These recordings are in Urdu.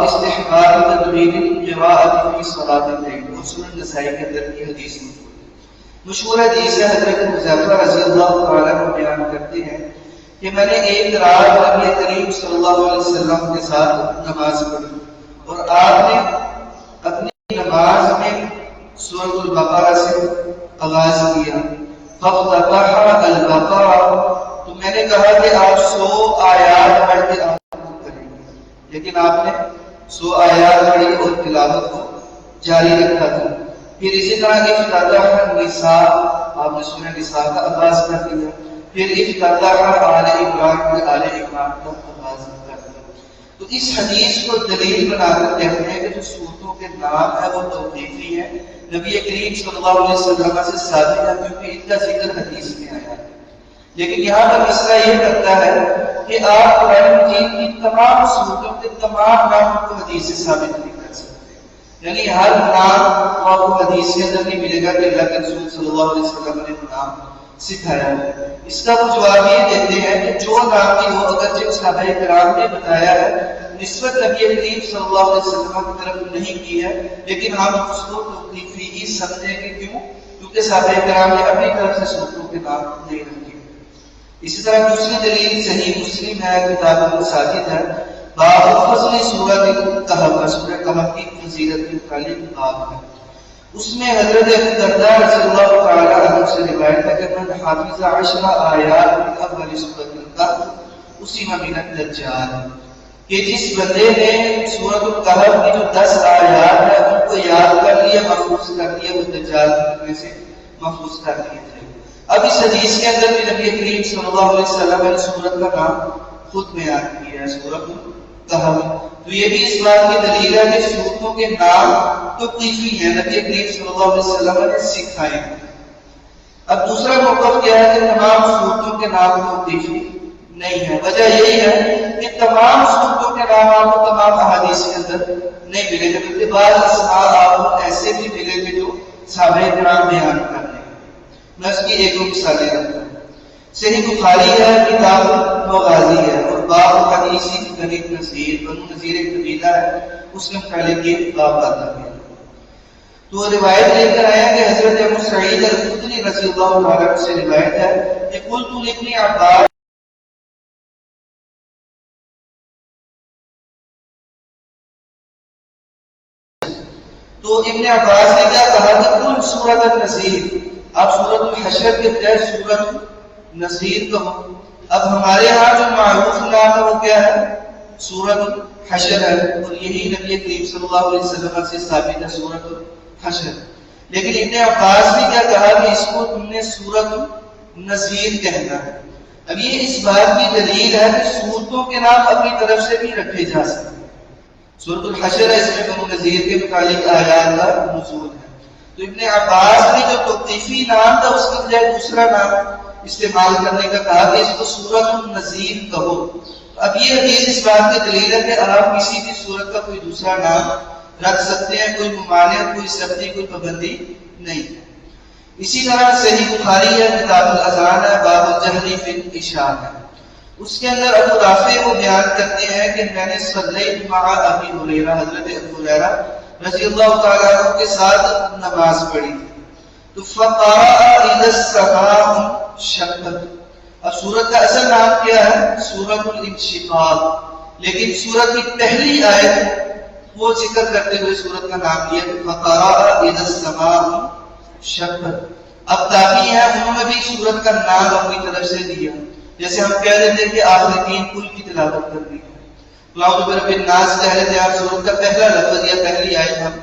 استحباب تدوین القراءۃ فی صلاۃ اللیل، اور سنن نسائی کے اندر یہ حدیث مشہور حدیث ہے۔ حضرت حذیفہ رضی اللہ تعالیٰ عنہ بیان کرتے ہیں کہ میں نے ایک رات نبی کریم صلی اللہ علیہ وسلم کے ساتھ نماز پڑھی، اور آپ نے اپنی نماز میں سورۃ البقرہ سے آغاز کیا، فافتتح البقرہ، تو میں نے کہا کہ آپ 100 آیات پڑھ کے آغاز کریں گے، لیکن آپ نے 100 آیات پڑھی اور تلاوت کو جاری رکھا تھا۔ پھر اسی طرح افتتح النساء، آپ نے سورہ نساء کا آغاز کر دیا، پھر افتتح آل عمران میں آل عمران کا آغاز کر دیا۔ تو اس حدیث کو دلیل بنا کر کہتے ہیں کہ جو سورتوں کے نام ہے وہ توقیفی ہے، نبی کریم صلی اللہ علیہ وسلم سے ثابت ہے، کیونکہ ان کا ذکر حدیث میں آیا ہے۔ لیکن یہاں پر مسئلہ یہ کرتا ہے کہ آپ قرآن مجید کی تمام سورتوں کے تمام ناموں کو حدیث سے ثابت نہیں کر سکتے، یعنی ہر نام آپ کو حدیث کے اندر نہیں ملے گا کہ اللہ کے رسول صلی اللہ علیہ وسلم نے نام سکھایا ہے۔ اس کا وہ جواب یہ دیتے ہیں کہ جو نام بھی ہو، اگر جو صحابہ کرام نے بتایا ہے، نسبت نبی کریم صلی اللہ علیہ وسلم کی طرف نہیں کی ہے، لیکن ہم اس کو توقیفی ہی سمجھیں گے۔ کیوں؟ کیونکہ صحابہ کرام نے اپنی طرف سے سورتوں کے نام نہیں رکھے۔ اسی طرح دوسری دلیل صحیح مسلم ہے، کتاب المساجد ہے، باب فضل سورۃ الکہف، سورہ کہف کی فضیلت کے متعلق باب ہے۔ اس میں حضرت ابو درداء رضی اللہ تعالی عنہ سے روایت ہے کہ من حافظ 10 آیات من اول سورۃ الکہف اسیم من الدجال، کہ جس بندے نے سورۃ الکہف کی جو 10 آیات ہے ان کو یاد کر لیا، محفوظ کر لیا، وہ دجال کے سے محفوظ کر لیے تھے۔ اب اس حدیث کے اندر بھی نبی کریم صلی اللہ علیہ وسلم نے سورت کا نام خود بیان کیا ہے، سورۃ الکہف۔ تو یہ بھی اس بات کی دلیل ہے کہ سورتوں کے نام توقیفی ہیں، نبی کریم صلی اللہ علیہ وسلم نے سکھائے ہیں۔ اب دوسرا موقف کیا ہے کہ تمام سورتوں کے نام توقیفی نہیں ہے۔ وجہ یہی ہے کہ تمام سورتوں کے نام آپ کو تمام احادیث کے اندر نہیں ملے گا، بلکہ بعض اسماء آپ کو ایسے بھی ملیں گے جو صحابہ کرام بیان کر رہے ہیں۔ میں اس کی ایک دو مثالیں رکھتا ہوں۔ صحیح بخاری ہے، کتاب مغازی ہے، اور باب حدیثی بنی نذیر، بنو نذیر ایک قبیلہ ہے، اس میں متعلق یہ باب آتا ہے۔ تو روایت لے کر آیا کہ حضرت ابو سعید الخدری رضی اللہ عنہ سے روایت ہے کہ قلت لابن عباس، تو ابن عباس نے کیا کہا کہ کل سورۃ النذیر، آپ سورۃ الحشر کے بجائے سورۃ النذیر کہو۔ اب ہمارے ہاں جو معروف نام ہے وہ کیا ہے؟ سورۃ الحشر ہے، اور یہی نبی کریم صلی اللہ علیہ وسلم سے ثابت ہے، سورۃ الحشر۔ لیکن ابن عباس نے کیا کہا کہ اس کو تم نے سورۃ النذیر کہنا ہے۔ اب یہ اس بات کی دلیل ہے کہ سورتوں کے نام اپنی طرف سے بھی رکھے جا سکتے ہیں۔ سورۃ الحشر ہے، اس میں بنو نذیر کے متعلق آیات کا نزول ہے۔ تو ابن عباس نے جو توقیفی نام تھا اس کے بجائے دوسرا نام استعمال کرنے کا کہا کہ اس کو سورۃ النذیر کہو۔ اب یہ حدیث اس بات کی دلیل ہے کہ آپ کسی بھی سورت کا کوئی دوسرا نام رکھ سکتے ہیں، کوئی ممانعت، کوئی سختی، کوئی پابندی نہیں ہے۔ اسی طرح صحیح بخاری ہے، کتاب الاذان ہے، باب الجہر فی العشاء ہے، اس کے اندر ابو رافع کو بیان کرتے ہیں کہ میں نے صلیت مع ابی ہریرہ، حضرت ابو ہریرہ رضی اللہ تعالیٰ عنہ کے ساتھ نماز پڑھی تو فقرأ اذا السماء انشقت۔ اب سورت کا اصل نام کیا ہے؟ سورۃ الانشقاق، لیکن سورت کی پہلی آیت وہ ذکر کرتے ہوئے سورت کا نام لیا فقرأ اذا السماء انشقت۔ اب تابعی ہے، انہوں نے بھی سورت کا نام اپنی طرف سے دیا، جیسے ہم کہہ دیتے ہیں کہ آخر 3 کل کی تلاوت کرنی ہے، اعوذ برب الناس کہہ لیتے ہیں، آپ سورت کا پہلا لفظ یا پہلی آیت ہم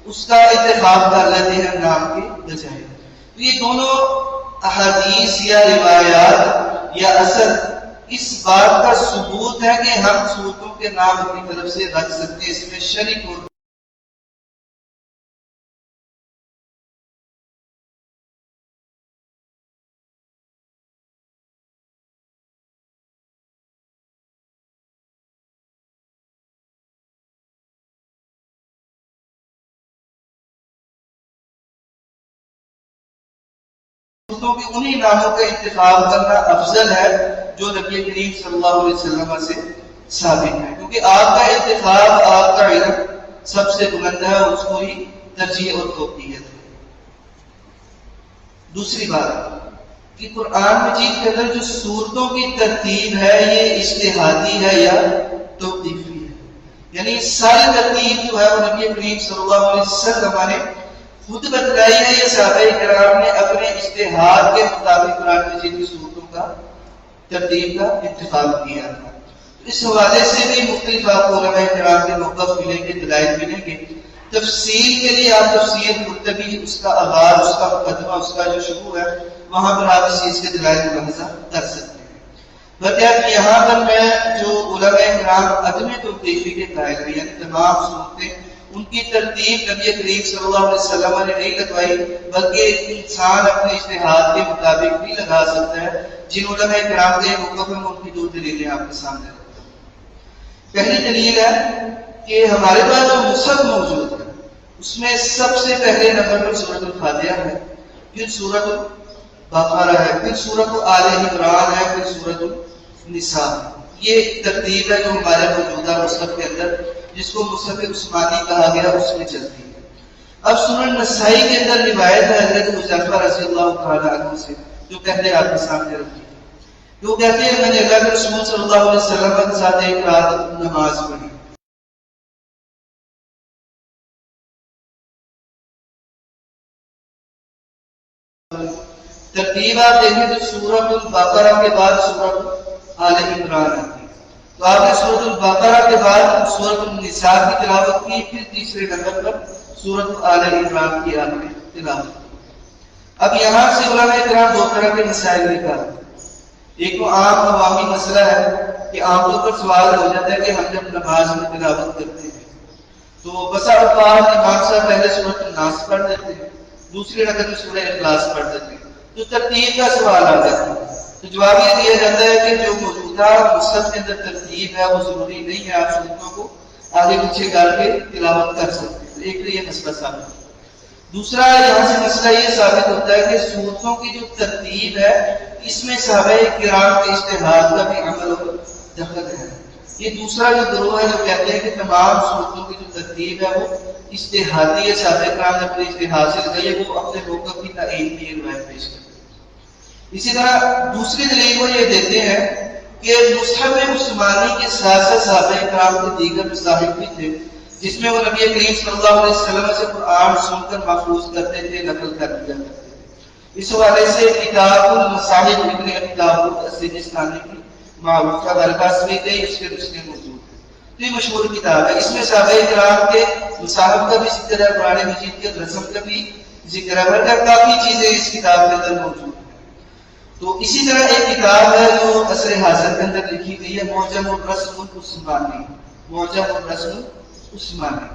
اس کا اتفاق کر لیتے ہیں نام کے بجائے۔ تو یہ دونوں احادیث یا روایات یا اثر اس بات کا ثبوت ہے کہ ہم سورتوں کے نام اپنی طرف سے رکھ سکتے ہیں، اس میں شریک ہو۔ کہ انہی ناموں کا انتخاب کرنا افضل ہے جو نبی کریم صلی اللہ علیہ وسلم سے ثابت ہے۔ کیونکہ آپ کا انتخاب، آپ کا علم سب سے بلند ہے، اس کو ہی ترجیح اور توقیت ہے۔ دوسری بات کہ قرآن مجید کے اندر جو سورتوں کی ترتیب ہے یہ اجتہادی ہے یا توقیفی ہے، یعنی ساری ترتیب جو ہے وہ نبی کریم صلی اللہ علیہ وسلم نے خود بتلائی ہے، یہ صحابہ کرام نے اپنے اجتہاد کے مطابق قرآن مجید کی سورتوں کا ترتیب کا انتخاب کیا تھا۔ اس حوالے سے بھی مختلف آپ کو علماء کرام کے موقف ملیں گے، دلائل ملیں گے۔ تفصیل کے لیے آپ تفسیر قرطبی، اس کا آغاز، اس کا مقدمہ، اس کا جو شروع ہے، وہاں پر آپ اس چیز کے دلائل ملاحظہ کر سکتے ہیں۔ بلکہ یہاں پر میں جو علماء کرام عدم توقیفی کے قائل ہیں، یعنی تمام صورتیں ان کی ترتیب نبی کریم صلی اللہ علیہ وسلم نے نہیں لگوائی، بلکہ انسان اپنے اجتہاد کے مطابق بھی لگا سکتا ہے۔ جن علماء کرام کے موقف میں ان کی دو دلیلیں آپ کے سامنے رکھتا ہوں۔ پہلی دلیل ہے کہ ہمارے پاس جو مصحف موجود ہے اس میں سب سے پہلے نمبر پر سورۃ الفاتحہ ہے، پھر سورۃ البقرہ ہے، پھر سورۃ آل عمران ہے، پھر سورۃ النساء۔ یہ ترتیب ہے جو ہمارے موجودہ مصحف کے اندر، جس کو مصحف عثمانی کہا گیا، اس میں چلتی ہے۔ اب سنن نسائی کے اندر روایت ہے حضرت حذیفہ رضی اللہ تعالیٰ عنہ سے، جو پہلے آپ کے سامنے رکھی ہے۔ وہ کہتے ہیں میں نے اللہ کے رسول صلی اللہ علیہ وسلم کے ساتھ ایک رات نماز پڑھی۔ ترتیب آپ دیکھیں تو سورۃ البقرہ کے بعد سورۃ آل عمران آتی ہے، تو آپ نے سورۃ البقرہ کے بعد سورۃ النساء کی تلاوت کی، پھر تیسرے نمبر پر سورۃ آل عمران کی آپ نے تلاوت کی۔ اب یہاں سے علماء کرام دو طرح کے مسائل نکالتے ہیں۔ ایک تو عام عوامی مسئلہ ہے کہ عام طور پر سوال ہو جاتا ہے کہ ہم جب نماز میں تلاوت کرتے ہیں تو بسا اوقات امام صاحب پہلے سورۃ الناس پڑھ دیتے ہیں، دوسری رکعت میں سورہ اخلاص پڑھ دیتے ہیں، تو ترتیب کا سوال آ جاتا ہے۔ تو جواب یہ دیا جاتا ہے کہ جو موجودہ مصحف کے اندر ترتیب ہے وہ ضروری نہیں ہے، آپ سورتوں کو آگے پیچھے کر کے تلاوت کر سکتے ہیں۔ ایک تو یہ مسئلہ ثابت ہے۔ دوسرا یہاں سے مسئلہ یہ ثابت ہوتا ہے کہ سورتوں کی جو ترتیب ہے اس میں صحابہ کرام کے اجتہاد کا بھی عمل اور دخل ہے۔ یہ دوسرا جو گروہ ہے جو کہتے ہیں کہ تمام صورتوں کی جو ترتیب ہے وہ اجتہادی ہے، صحابہ کرام نے اپنے اجتہاد سے لگائی ہے، وہ اپنے موقف کی تعین کی روایت پیش کرتے ہیں۔ اسی طرح دوسری دلیل وہ یہ دیتے ہیں کہ مصحف عثمانی کے ساتھ ساتھ صحابہ کرام کے دیگر مصاحف بھی تھے جس میں وہ نبی کریم صلی اللہ علیہ وسلم سے قرآن سن کر محفوظ کرتے تھے، نقل کر دیا کرتے تھے۔ اس حوالے سے کتاب المصاحف ابن ابی داؤد السجستانی کی معروف درخواست بھی گئی، اس کے نسخے موجود ہیں۔ تو یہ مشہور کتاب ہے، اس میں صحابہ کرام کے مصاحف کا بھی ذکر ہے، قرآن مجید کے رسم کا بھی ذکر ہے، بلکہ کافی چیزیں اس کتاب کے اندر موجود ہیں۔ تو اسی طرح ایک کتاب ہے جو عصر حاضر کے اندر لکھی گئی ہے، معجم الرسم العثمانی، معجم الرسم عثمانی،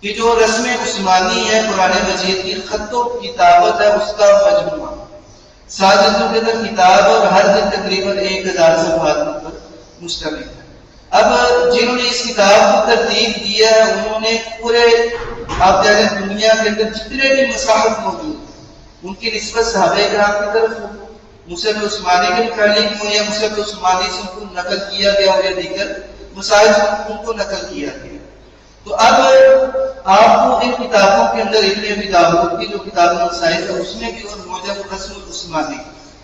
کہ جو رسم عثمانی ہے قرآن مجید کی خط و کتابت ہے اس کا مجموعہ، 7 جلدوں کے اندر کتاب اور ہر دن تقریباً 1000 صفحات پر مشتمل ہے۔ اب جنہوں نے اس کتاب کو ترتیب دیا ہے انہوں نے پورے آپ جانیں دنیا کے اندر جتنے بھی مصاحف موجود ہیں ان کی نسبت صحابہ کرام کی طرف ہو، مصحف عثمانی کے متعلق ہو یا مصحف عثمانی سے ان کو نقل کیا گیا ہو یا دیگر مصاحف سے ان کو نقل کیا گیا۔ تو اب آپ کو ان کتابوں کے اندر ابن ابی داؤد کی جو کتاب المصاحف ہے اس میں بھی اور معجم الرسم العثمانی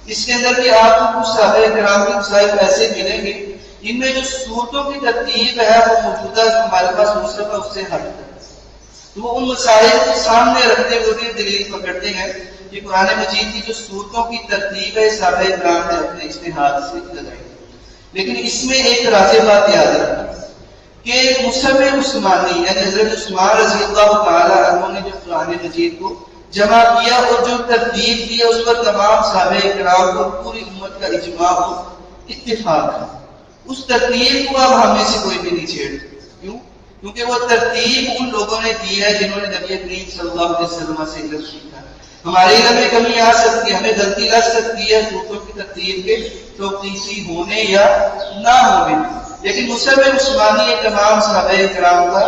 اس کے اندر بھی آپ کو کچھ صحابہ کرام کے مصاحف ایسے ملیں گے ان میں جو صورتوں کی ترتیب ہے وہ موجودہ جو ہمارے پاس مصحف ہے اس سے ہٹ ہے۔ تو وہ ان مصاحف کو سامنے رکھتے ہوئے بھی دلیل پکڑتے ہیں کہ قرآن مجید کی جو صورتوں کی ترتیب ہے صحابہ کرام نے اپنے اجتہاد سے لگائی۔ لیکن اس میں ایک راز بات یاد رکھیں کہ مصحف عثمانی یعنی حضرت عثمان رضی اللہ تعالی عنہ نے جو قرآن مجید کو جمع کیا اور جو ترتیب کیا اس پر تمام صحابہ کرام اور پوری امت کا اجماع اور اتفاق ہے۔ اس ترتیب کو اب ہم میں سے کوئی بھی نہیں چھیڑتا۔ کیوں؟ کیونکہ وہ ترتیب ان لوگوں نے دی ہے جنہوں نے نبی کریم صلی اللہ علیہ وسلم سے علم سیکھا۔ ہمارے علم میں کمی آ سکتی ہے، ہمیں غلطی لگ سکتی ہے صورتوں کی ترتیب کے توقیفی ہونے یا نہ ہونے، لیکن مصحف عثمانی تمام صحابہ کرام کا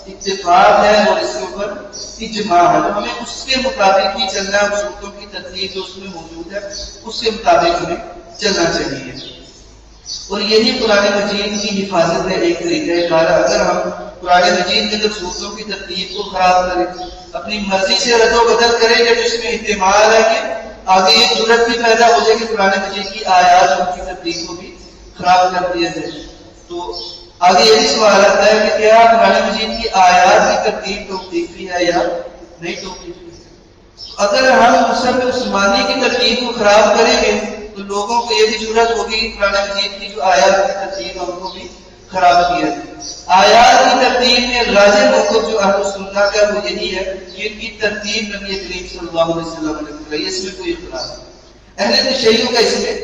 اتفاق ہے اور اس کے اوپر اجماع ہے، تو ہمیں اس کے مطابق ہی چلنا ہے، صورتوں کی ترتیب جو اس میں موجود ہے اس کے مطابق ہمیں چلنا چاہیے۔ اور یہی قرآن مجید کی حفاظت ہے ایک طریقہ کار. اگر ہم قرآن مجید کے اندر صورتوں کی ترتیب کو خراب کریں, اپنی مرضی سے رد و بدل کریں گے, تو اس میں احتمال ہے کہ آگے یہ ضرورت بھی پیدا ہو جائے کہ قرآن مجید کی آیات ان کی ترتیب کو بھی خراب کر دیا جائے. تو آگے یہ بھی سوال آتا ہے کہ کیا قرآن مجید کی آیات کی ترتیب توقیفی ہے یا نہیں توقیفی ہے. اگر ہم مصحف عثمانی کی ترتیب کو خراب کریں گے تو لوگوں کو یہ بھی ضرورت ہوگی کہ قرآن مجید کی جو آیات کی ترتیب ہے ان کو بھی خراب کیا جائے. آیات کی ترتیب میں راجح موقف جو اہل سنت کا وہ یہی ہے کہ ان کی ترتیب نبی کریم صلی اللہ علیہ وسلم نے بتائی, اس میں کوئی اختلاف نہیں. اہل تشیع کا اس میں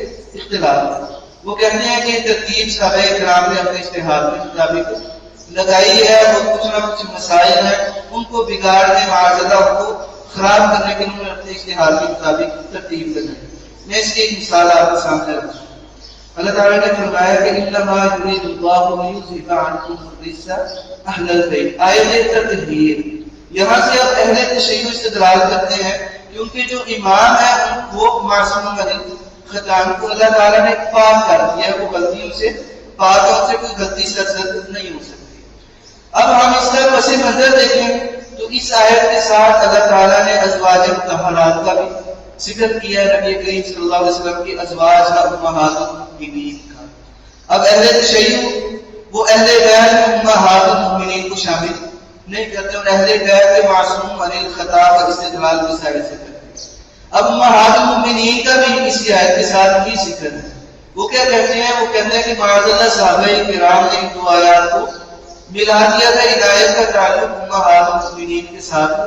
اختلاف ہے. وہ کہتے ہیں کہ ترتیب صحابہ کرام نے اپنے اجتہاد کے مطابق لگائی ہے, وہ کچھ نہ کچھ مسائل ہیں ان کو بگاڑنے معاذاللہ کو خراب کرنے کے انہوں نے اپنے اجتہاد کے مطابق ترتیب لگائی. میں اس کی ایک مثال آپ کے سامنے رکھتا ہوں. اللہ تعالیٰ نے فرمایا کہ انما یرید اللہ لیذھب عنکم الرجس اہل البیت, آیت تطہیر. یہاں سے اب اہل تشیع استدلال کرتے ہیں کہ ان کے جو امام ہیں ان کو معصوم نہیں, خطان کو اللہ تعالیٰ نے پاک کر دیا, وہ غلطیوں سے پاک ہے, ان سے کوئی غلطی سرزد نہیں ہو سکتی. اب ہم اس کا پس منظر دیکھیں تو اس آیت کے ساتھ اللہ تعالیٰ نے ازواج مطہرات کا بھی ذکر کیا, نبی کریم صلی اللہ علیہ وسلم کی ازواج کا امہات المؤمنین کا. اب اہل تشیع وہ اہل بیت میں امہات المؤمنین کو شامل نہیں کرتے اور اہل بیت کے معصوم عن الخطا کا استدلال کی سائڈ سے کرتے ہیں. اب امہات المؤمنین کا بھی اسی آیت کے ساتھ بھی ذکر ہے. وہ کیا کہتے ہیں, وہ کہتے ہیں کہ معاذاللہ صحابہ کرام نے ان دو آیات کو ملا دیا تھا, ہدایت کا تعلق امہات المؤمنین کے ساتھ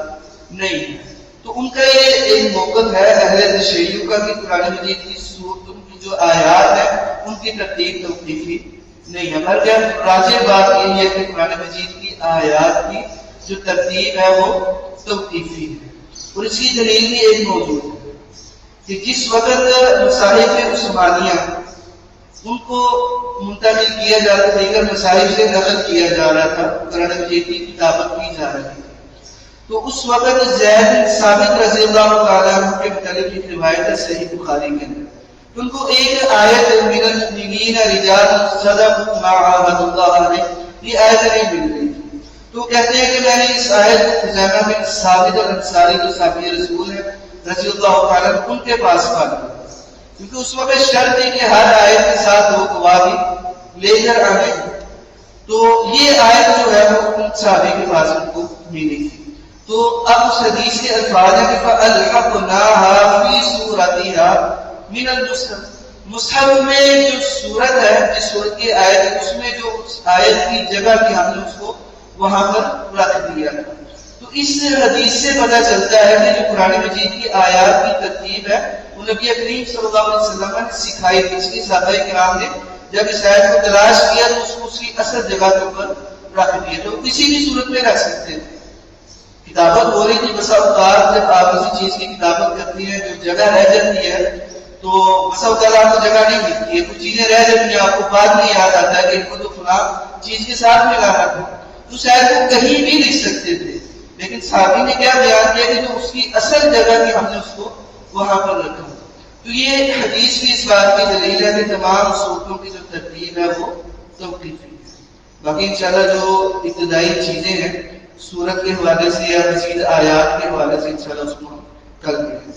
نہیں ہے. تو ان کا یہ ایک موقف ہے اہل تشیع کا کہ قرآن مجید کی صورتوں کی جو آیات ہیں ان کی ترتیب توقیفی نہیں ہے. مگر کیا راجح بات یہ ہے کہ قرآن مجید کی آیات کی جو ترتیب ہے وہ توقیفی ہے. اور اس کی دلیل بھی ایک موجود ہے کہ جس وقت مصاحف عثمانیہ ان کو منتقل کیا جا رہا تھا, دیگر مصاحف سے نقل کیا جا رہا تھا, قرآن مجید کی کتابت کی جا رہی تھی, تو اس وقت زید بن ثابت رضی اللہ تعالیٰ عنہ کے متعلق ایک روایت ہے صحیح بخاری کے اندر. ان کو ایک آیت من المؤمنین رجال صدقوا ما عاهدوا اللہ علیہ, یہ آیت نہیں مل رہی تھی. تو کہتے ہیں کہ میں نے اس آیت کو خزیمہ بن ثابت الانصاری جو صحابی رسول ہے رضی اللہ تعالیٰ عنہ ان کے پاس پا لیا, کیونکہ اس وقت شرط تھی کہ ہر آیت کے ساتھ دو گواہ بھی لے کر آئے. تو یہ آیت جو ہے وہ ان صحابی کے پاس ان کو ملی تھی. تو اب اس حدیث کے الفاظ ہیں کہ فَأَلْحَقْنَاهَا فِي صُورَتِهَا مِنَ الْمُصْحَفِ, مصحف میں جو صورت ہے, جس صورت کی آیت ہے اس میں جو آیت کی جگہ کی ہم نے اس کو وہاں پر رکھ دیا. تو اس حدیث سے پتہ چلتا ہے کہ جو قرآن مجید کی آیات کی ترتیب ہے وہ نبی کریم صلی اللہ علیہ وسلم نے سکھائی تھی. اس لیے صحابہ کرام نے جب اس آیت کو تلاش کیا تو اس کو اس کی اصل جگہ کے اوپر رکھ دیا. تو کسی بھی صورت میں رکھ سکتے تھے. کتابت ہو رہی تھی, بسا اوقات جب آپ کسی چیز کی کتابت کرتی ہیں جو جگہ رہ جاتی ہے تو بسا اوقات آپ کو جگہ نہیں ملتی ہے, کچھ چیزیں رہ جاتی ہیں, آپ کو بعد میں یاد آتا ہے کہ ان کو تو فلاں چیز کے ساتھ میں لانا تھا. تو شاید وہ کہیں بھی لکھ سکتے تھے, لیکن صحابی نے کیا بیان کیا کہ جو اس کی اصل جگہ کی ہم نے اس کو وہاں پر رکھا. تو یہ حدیث بھی اس بات کی دلیل ہے کہ تمام صورتوں کی جو ترتیب ہے وہ توقیفی ہے. باقی انشاءاللہ جو ابتدائی چیزیں ہیں سورت کے حوالے سے یا مزید آیات کے حوالے سے انشاءاللہ اس کو ہم کل کریں گے.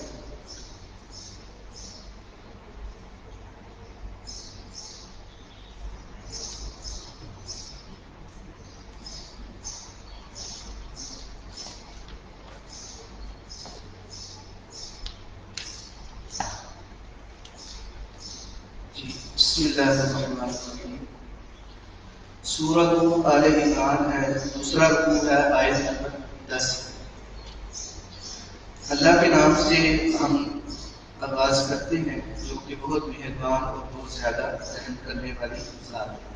بسم اللہ الرحمن الرحیم. سورۃ آل عمران ہے, دوسرا رکوع ہے, آیت نمبر 10. اللہ کے نام سے ہم آغاز کرتے ہیں جو کہ بہت مہربان اور بہت زیادہ رحم کرنے والی ذات ہے.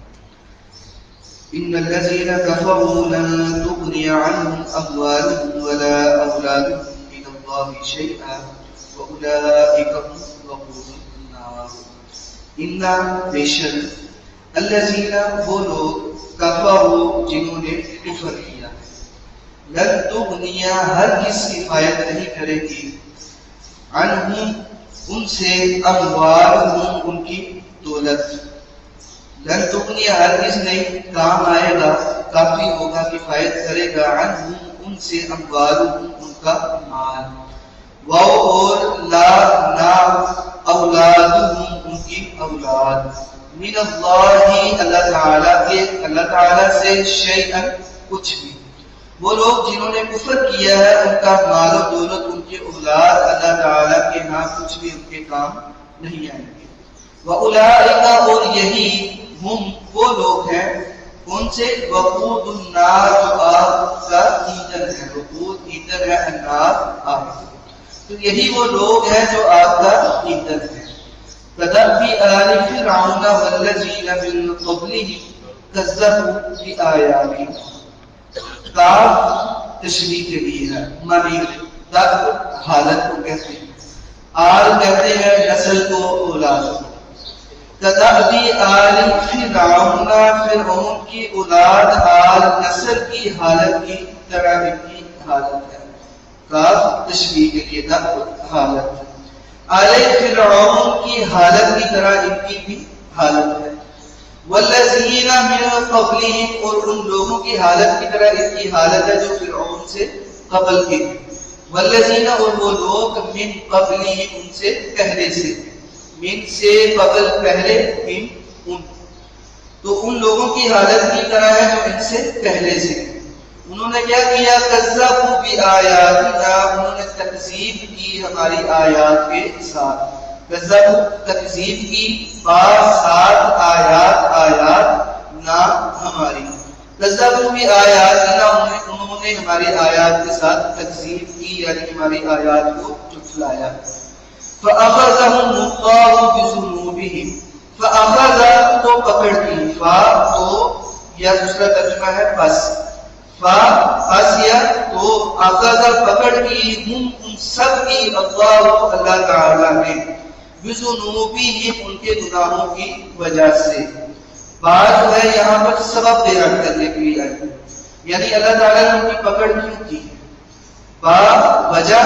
ان الذين كفروا لن تغني عنهم اموالهم ولا اولادهم من الله شيئا واولئك هم وقود النار. ان بیشک الذین وہ لوگ کفروا جنہوں نے کفر کیا, لن تغنی ہرگز کفایت نہیں کرے گی عنہم ان سے اموالہم ان کی دولت لن تغنی ہرگز نہیں کام آئے گا، کافی ہوگا، کفایت کرے گا، عنہم ان سے، اموالہم ان کا مال، واو اور لا نا اولادہم ان کی اولاد، من اللہ اللہ تعالیٰ کے، اللہ تعالیٰ سے، شیئا کچھ بھی. وہ لوگ جنہوں نے کفر کیا ہے ان کا مال و دولت، ان کے اولاد اللہ تعالیٰ کے ہاں کچھ بھی ان کے کام نہیں آئیں گے. وَأُولَٰئِكَ اور یہی ہم وہ لوگ ہیں، کون سے؟ وقود النار، آگ کا ایندھن ہے. وقود ایندھن ہے، النار آگ. تو یہی وہ لوگ ہیں جو آگ کا ایندھن ہے. كَدَأْبِ آلِ فِرْعَوْنَ وَالَّذِينَ مِن قَبْلِهِمْ كَذَّبُوا بِآيَاتِنَا. کاف تشبیہ کے لیے ہے، معنی تک حالت کو کہتے ہیں، آل کہتے ہیں نسل کو، اولاد کو. كَدَأْبِ آلِ فِرْعَوْنَ فرعون کی اولاد، آل نسل کی حالت کی طرح ان کی حالت ہے. کاف تشبیہ کے لیے تک حالت. آل فرعون کی حالت کی طرح ان کی بھی حالت ہے. والذین من قبلہم اور ان لوگوں کی حالت کی طرح ان کی حالت ہے جو فرعون سے قبل کے. والذین اور وہ لوگ من قبلہم ان سے پہلے سے، من سے قبل پہلے، من ان، تو ان لوگوں کی حالت کی طرح ہے جو ان سے پہلے سے. انہوں نے کیا کیا؟ کذبوا بآیاتنا، انہوں نے تکذیب کی ہماری آیات کے ساتھ. کذبوا تکذیب کی، بعض ساتھ، آیات آیات نام ہماری. کذبوا بآیاتنا انہوں نے ہماری آیات کے ساتھ تکذیب کی، یعنی ہماری آیات کو جھٹلایا. فأخذهم الله بذنوبهم، فأخذ تو پکڑ کی، فا تو یا دوسرا ترجمہ ہے پس، فا پس یا تو، اخذ پکڑ کی، ہم ان سب کی، اللہ تعالیٰ نے، بذنوبہم ان کے گناہوں کی وجہ سے. بات جو ہے یہاں پر سبب بیان کرنے کے لیے آئی، یعنی اللہ تعالیٰ نے ان کی پکڑ کیوں کی ہے؟ با وجہ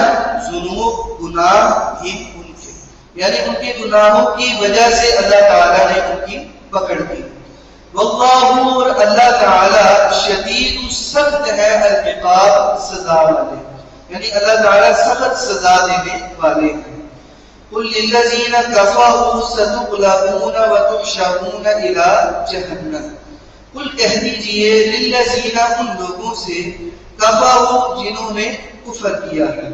ذنوب گناہ ہی ان کے، یعنی ان کے گناہوں کی وجہ سے اللہ تعالیٰ نے ان کی پکڑ کی. واللہ اور اللہ تعالیٰ شدید سخت ہے، العقاب سزا والے، یعنی اللہ تعالیٰ سخت سزا دینے والے ہیں. قل للذین کفروا ستغلبون وتحشرون الی جہنم. قل کہہ دیجئے للذین ان لوگوں سے، کفروا جنہوں نے کفر کیا ہے،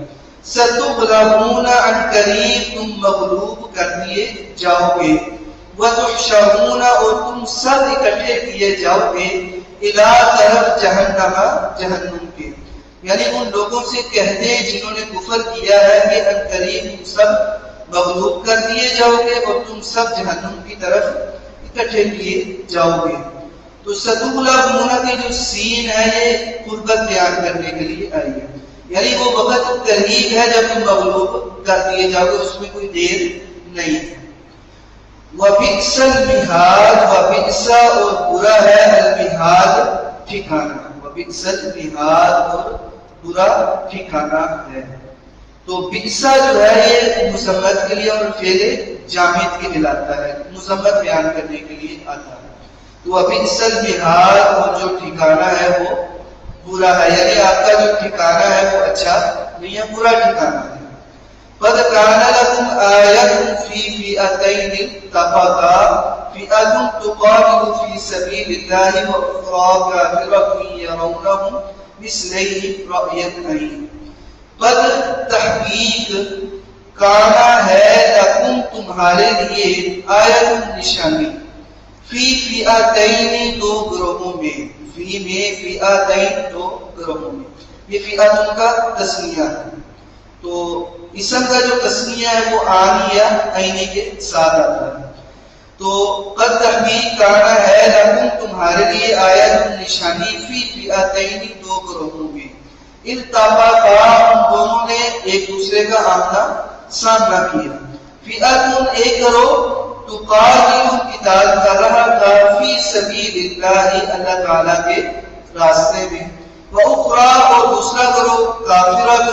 ستغلبون عن قریب تم مغلوب کر دیے جاؤ گے، وتحشرون اور تم سب اکٹھے کیے جاؤ گے، الی طرف جہنم جہنم کے. یعنی ان لوگوں سے کہہ دے جنہوں نے کفر کیا ہے کہ عن قریب تم سب مغلوب کر دیے جاؤ گے اور تم سب جہنم کی طرف اکٹھے کیے جاؤ گے. تو ستغلبون کی جو سین ہے یہ قربت بیان کرنے کے لیے آئی ہے، یعنی وہ وقت قریب ہے جب تم مغلوب کر دیے جاؤ گے، اس میں کوئی دیر نہیں ہے. وَبِئْسَ الْمِہَادُ، وَبِئْسَ اور برا ہے، الْمِہَادُ ٹھکانہ، وَبِئْسَ الْمِہَادُ اور برا ٹھکانہ ہے. تو بئسا جو ہے یہ مذمت کے لیے اور فعل جامد کے دلاتا ہے، مذمت بیان کرنے کے لیے آتا ہے. تو وَبِئْسَ الْمِہَادُ اور جو ٹھکانہ ہے وہ برا ہے، یعنی آپ کا جو ٹھکانہ ہے وہ اچھا نہیں ہے، برا ٹھکانہ ہے. قَدْ كَانَ لَكُمْ آيَةٌ فِي فِئَتَيْنِ الْتَقَتَا فِئَةٌ تُقَاتِلُ فِي سَبِيلِ اللَّهِ وَأُخْرَىٰ كَافِرَةٌ يَرَوْنَهُم مِثْلَيْهِمْ رَأْيَ الْعَيْنِ. قد تحقیق، کانا ہے، لکم تمہارے لیے، آیت نشانی، فی فئتین دو گروہوں میں، فی میں فئتین دو گروہوں میں. یہ فئتن کا تسنیہ ہے، تو اسم کا جو تسنیہ ہے وہ آن یا عینی کے ساتھ آتا ہے. تو قد تحقیق کانا ہے، لکم تمہارے لیے، آیت نشانی، فی فئتین دو گروہوں میں. التقطا ان دونوں نے ایک دوسرے کا آمنا سامنا کیا. فئتن ایک گروہ، تقاتل قتال کر رہا تھا، فی سبیل اللہ اللہ تعالیٰ کے راستے میں. وأخرى اور دوسرا گروہ، کافرۃ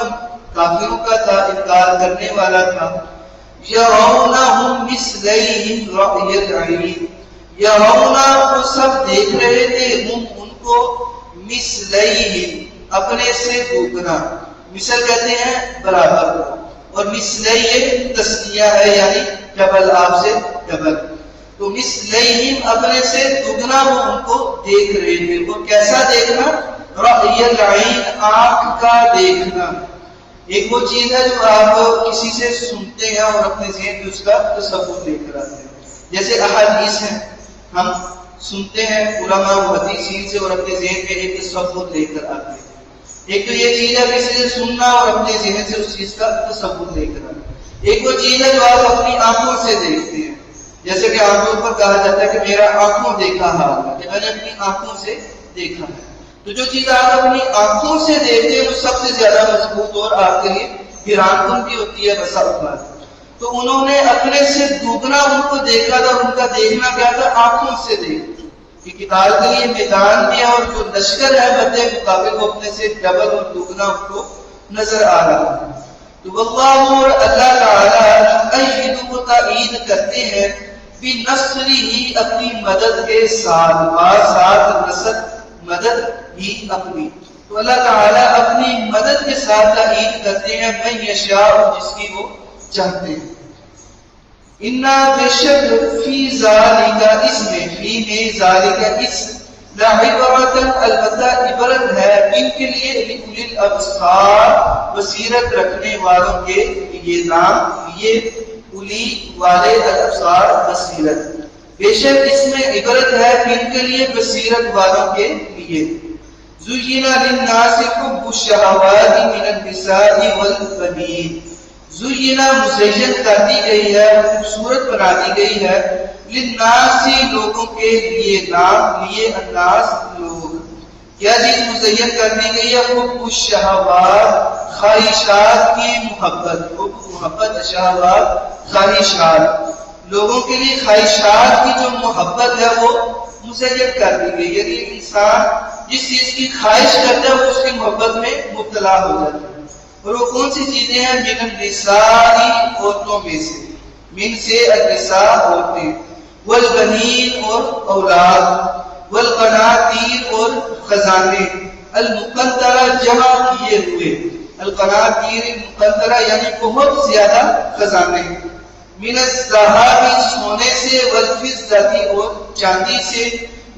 کافروں کا تھا، انکار کرنے والا تھا. یرونہم مثلیہم رأی العین، یرونا وہ سب دیکھ رہے تھے ان کو مثلیہم اپنے سے دوگنا، مثل کہتے ہیں برابر کو، اور مثلیہم تسنیہ ہے یعنی ڈبل، آپ سے ڈبل، تو مثلیہم اپنے سے دگنا وہ ان کو دیکھ رہے تھے۔ وہ کیسا دیکھنا؟ رأی العین آنکھ کا دیکھنا۔ ایک وہ چیز ہے جو آپ کسی سے سنتے ہیں اور اپنے ذہن میں اس کا تصور لے کر آتے ہیں، جیسے احادیث ہیں، ہم سنتے ہیں علماء و حدیثین سے اور اپنے ذہن میں ایک تصور لے کر آتے ہیں۔ ایک تو یہ چیز ہے کسی سے سننا اور اپنے ذہن سے اس چیز کا تصور لے کر آنا۔ ایک وہ چیز ہے جو آپ اپنی آنکھوں سے دیکھتے ہیں، جیسے کہ عام طور پر کہا جاتا ہے کہ میرا آنکھوں دیکھا حال ہے، کہ میں نے اپنی آنکھوں سے دیکھا ہے۔ تو جو چیز آپ اپنی آنکھوں سے دیکھتے ہیں وہ سب سے زیادہ مضبوط اور آپ کے لیے حیران کن بھی ہوتی ہے بسا اوقات۔ تو انہوں نے اپنے سے دوگنا ان کو دیکھا تھا، ان کا دیکھنا کیا تھا؟ آنکھوں سے دیکھا کہ قتال کے لیے میدان بھی ہے اور جو لشکر ہے مدے مقابل کو اپنے سے ڈبل اور دوگنا ان کو نظر آ رہا ہے۔ تو واللہ اور اللہ تعالیٰ ایدو کو تائید کرتے ہیں بنصرہ اپنی مدد کے ساتھ، ساتھ نصر مدد ہی اپنی، تو اللہ تعالیٰ اپنی مدد کے ساتھ تائید کرتے ہیں من یشاء جس کی وہ چاہتے ہیں۔ انا بے شک فی ذالک اس میں، فی میں ذالک اس لعبرۃ البتہ عبرت ہے ان کے لیے لأولی الابصار بصیرت رکھنے والوں کے لیے، نام یہ اولی والے الابصار بصیرت، بے شک اس میں عبرت ہے ان کے لیے بصیرت والوں کے لیے۔ زُيِّنَ لِلنَّاسِ حُبُّ الشَّهَوَاتِ مِنَ النِّسَاءِ وَالْبَنِينَ، زُيِّنَ مزین کر دی گئی ہے، خوبصورت بنا دی گئی ہے، للناس لوگوں کے لیے، نام لیے الناس لوگ، کیا چیز مزین کر دی گئی ہے؟ حب الشہوات خواہشات کی محبت، حب محبت شہوات خواہشات، لوگوں کے لیے خواہشات کی جو محبت ہے وہ مزین کر دی گئی، یعنی انسان جس چیز کی خواہش کرتا ہے وہ اس کی محبت میں مبتلا ہو جاتا ہے، اور وہ کون سی چیزیں ہیں؟ من النساء عورتوں میں سے، من سے النساء عورتیں، والبنین اور اولاد، والقناطیر اور خزانے، المقنطرہ جمع کیے ہوئے، القناطیر المقنطرہ یعنی بہت زیادہ خزانے، من الذهب سونے سے، والفضة اور چاندی سے،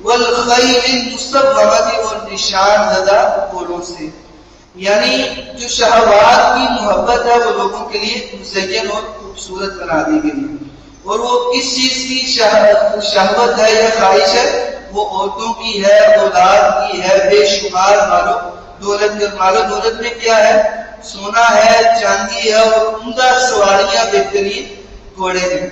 والخیل المسومۃ اور نشان زدہ گھوڑوں سے، یعنی جو شہوات کی محبت ہے وہ لوگوں کے لیے مزین اور خوبصورت بنا دی گئی، اور وہ کس چیز کی شہوت ہے یا خواہش ہے؟ وہ عورتوں کی ہے، اولاد کی ہے، بے شمار مالو دولت، مالو دولت میں کیا ہے؟ سونا ہے، چاندی ہے، اور عمدہ سواریاں بہترین گھوڑے ہیں،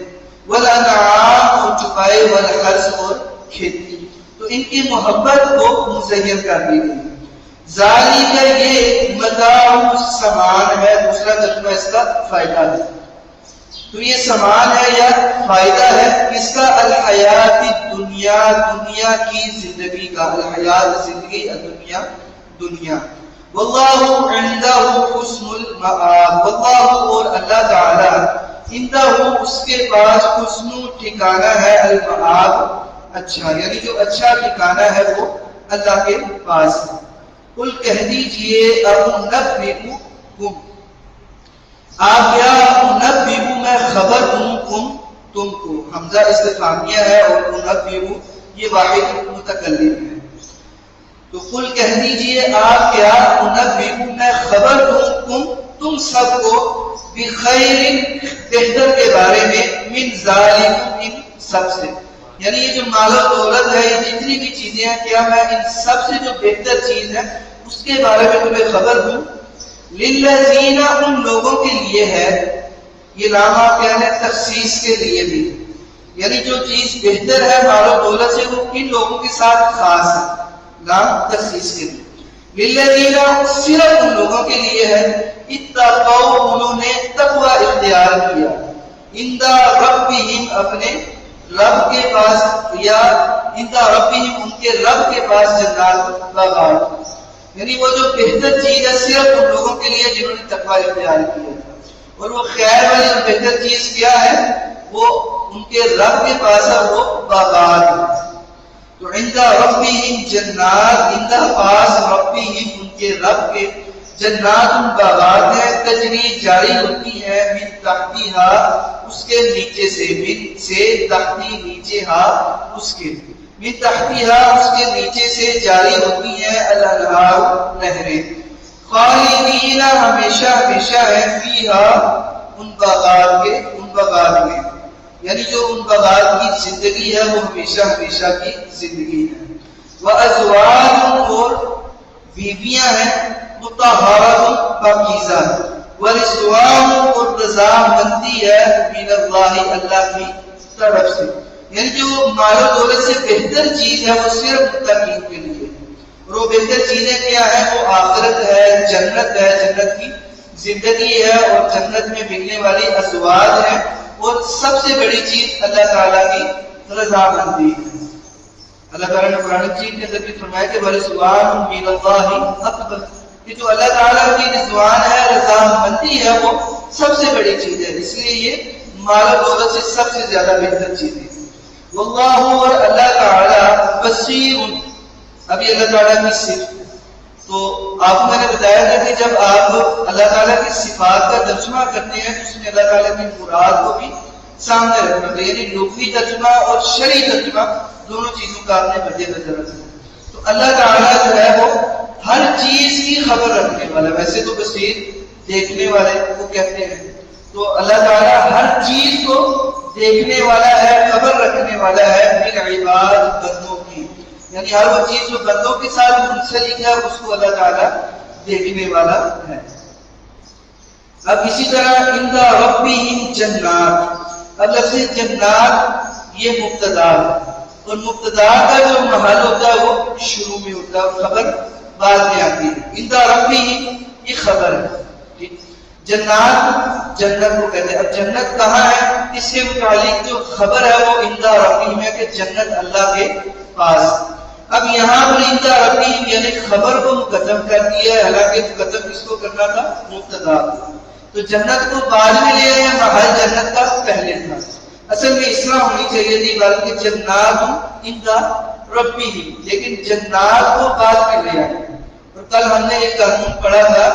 والانعام اور چپائے، والحرث اور کھیتی، تو ان کی محبت کو مزین کر دی گئی۔ ذالک یہ متاع سامان ہے، دوسرا ترجمہ اس کا فائدہ ہے، تو یہ سامان ہے یا فائدہ ہے اس کا؟ الحیات دنیا، دنیا کی زندگی کا، الحیات زندگی، الدنیا دنیا، واللہ عندہ حسن المآب، واللہ اور اللہ تعالی عندہ اس کے پاس حسن ٹھکانہ ہے، المآب اچھا، یعنی جو اچھا ٹھکانہ ہے وہ اللہ کے پاس ہے۔ قل کہہ دیجئے انبئکم، آپ کیا؟ انبئ میں خبر دوں تم کو، حمزہ استفہامیہ ہے اور انبئ یہ واحد متکلم ہے، تو قل کہہ دیجئے آپ کیا؟ انبئ میں خبر دوں تم سب کو، بخیر بہتر کے بارے میں، من ذالکم ان سب سے، یعنی یہ جو مال و دولت ہے، یہ جتنی بھی چیزیں ہیں، کیا میں ان سب سے جو بہتر چیز ہے اس کے بارے میں تمہیں خبر دوں؟ للذین ان لوگوں کے لیے ہے، یہ لام آپ کیا ہے؟ تخصیص کے لیے بھی، یعنی جو چیز بہتر ہے مال و دولت سے وہ ان لوگوں کے ساتھ خاص ہے، لام تخصیص کے لیے، للذین صرف ان لوگوں کے لیے ہے، اتقوا انہوں نے تقوی اختیار کیا، عند ربہم اپنے رب کے پاس، یا عند ربہم ان کے رب کے پاس، جنات باغات، یعنی وہ جو بہتر چیز ہے صرف ان لوگوں کے لیے جنہوں نے تقوی اختیار کیا تھا، اور وہ خیر والی اور بہتر چیز کیا ہے؟ وہ ان کے رب کے پاس ہے وہ باغات ہیں. تو عند ربهم جنات، عند پاس ربهم ان کے رب کے، جنات باغات ہیں، تجری جاری ہوتی ہیں، من تحتیہا اس کے نیچے سے، من سے تحتی نیچے ہا اس کے، من تحتیہا اس کے نیچے سے جاری ہوتی ہیں، الانہار نہریں، خالدین ہمیشہ ہمیشہ ہے، فیہا ان باغات میں، یعنی جو ان باغات کی زندگی ہے وہ ہمیشہ ہمیشہ کی زندگی ہے. وَأَزْوَاجٌ اور بیویاں ہیں، مطہرۃ پاکیزہ، وَرِضْوَانٌ اور رضامندی ہے، من اللہ اللہ کی طرف سے، یعنی جو مال و دولت سے بہتر چیز ہے وہ صرف متقین کے لیے ہے. اور وہ بہتر چیزیں کیا ہیں؟ وہ آخرت ہے، جنت ہے، جنت کی زندگی ہے، اور جنت میں ملنے والی ازواج ہے، اور سب سے بڑی چیز اللہ تعالیٰ کی رضامندی ہے. اللہ تعالیٰ نے قرآن مجید کے اندر بھی فرمایا کہ وَرِضْوَانٌ مِّنَ اللَّهِ أَكْبَرُ، کہ جو اللہ تعالیٰ کی رضوان ہے، رضامندی ہے، وہ سب سے بڑی چیز ہے، اس لیے یہ مال و دولت سے سب سے زیادہ بہتر چیز ہے. واللہ اور اللہ تعالیٰ بصیر، ابھی اللہ تعالیٰ کی صفت، تو آپ کو میں نے بتایا تھا کہ جب آپ اللہ تعالیٰ کی صفات کا ترجمہ کرتے ہیں تو اس میں اللہ تعالیٰ کی مراد کو بھی سامنے رکھنا چاہیے، یعنی لغوی ترجمہ اور شرعی ترجمہ دونوں چیزوں کا آپ نے مد نظر رکھنا. تو اللہ تعالیٰ جو ہے وہ ہر چیز کی خبر رکھنے والا، ویسے تو بصیر دیکھنے والے کو کہتے ہیں، تو اللہ تعالیٰ ہر چیز کو دیکھنے والا ہے، خبر رکھنے والا ہے، من عباد بندوں کی، یعنی ہر وہ چیز جو بندوں کے ساتھ منسلک ہے اس کو اللہ تعالیٰ دیکھنے والا ہے. اب اسی طرح عند ربهم جنات، اب لفظ جنات یہ مبتدا ہے، اور مبتدا کا جو محل ہوتا ہے وہ شروع میں ہوتا ہے، خبر بعد میں آتی ہے. عند ربهم یہ خبر ہے، جنات جنت کو کہتے ہیں. اب جنت کہاں ہے؟ اس سے متعلق جو خبر ہے وہ عند ربهم ہے کہ جنت اللہ کے پاس. اب یہاں پر عند ربهم یعنی خبر کو مقدم کر دیا ہے، حالانکہ مقدم کس کو کرنا تھا؟ مبتدا. تو جنت کو بعد میں لے آئے، محل جنت کا پہلے تھا. اصل میں اس طرح ہونی چاہیے تھی بلکہ جنات عند ربهم، لیکن جنات کو بعد میں لے آئے. اور کل ہم نے ایک قانون پڑھا تھا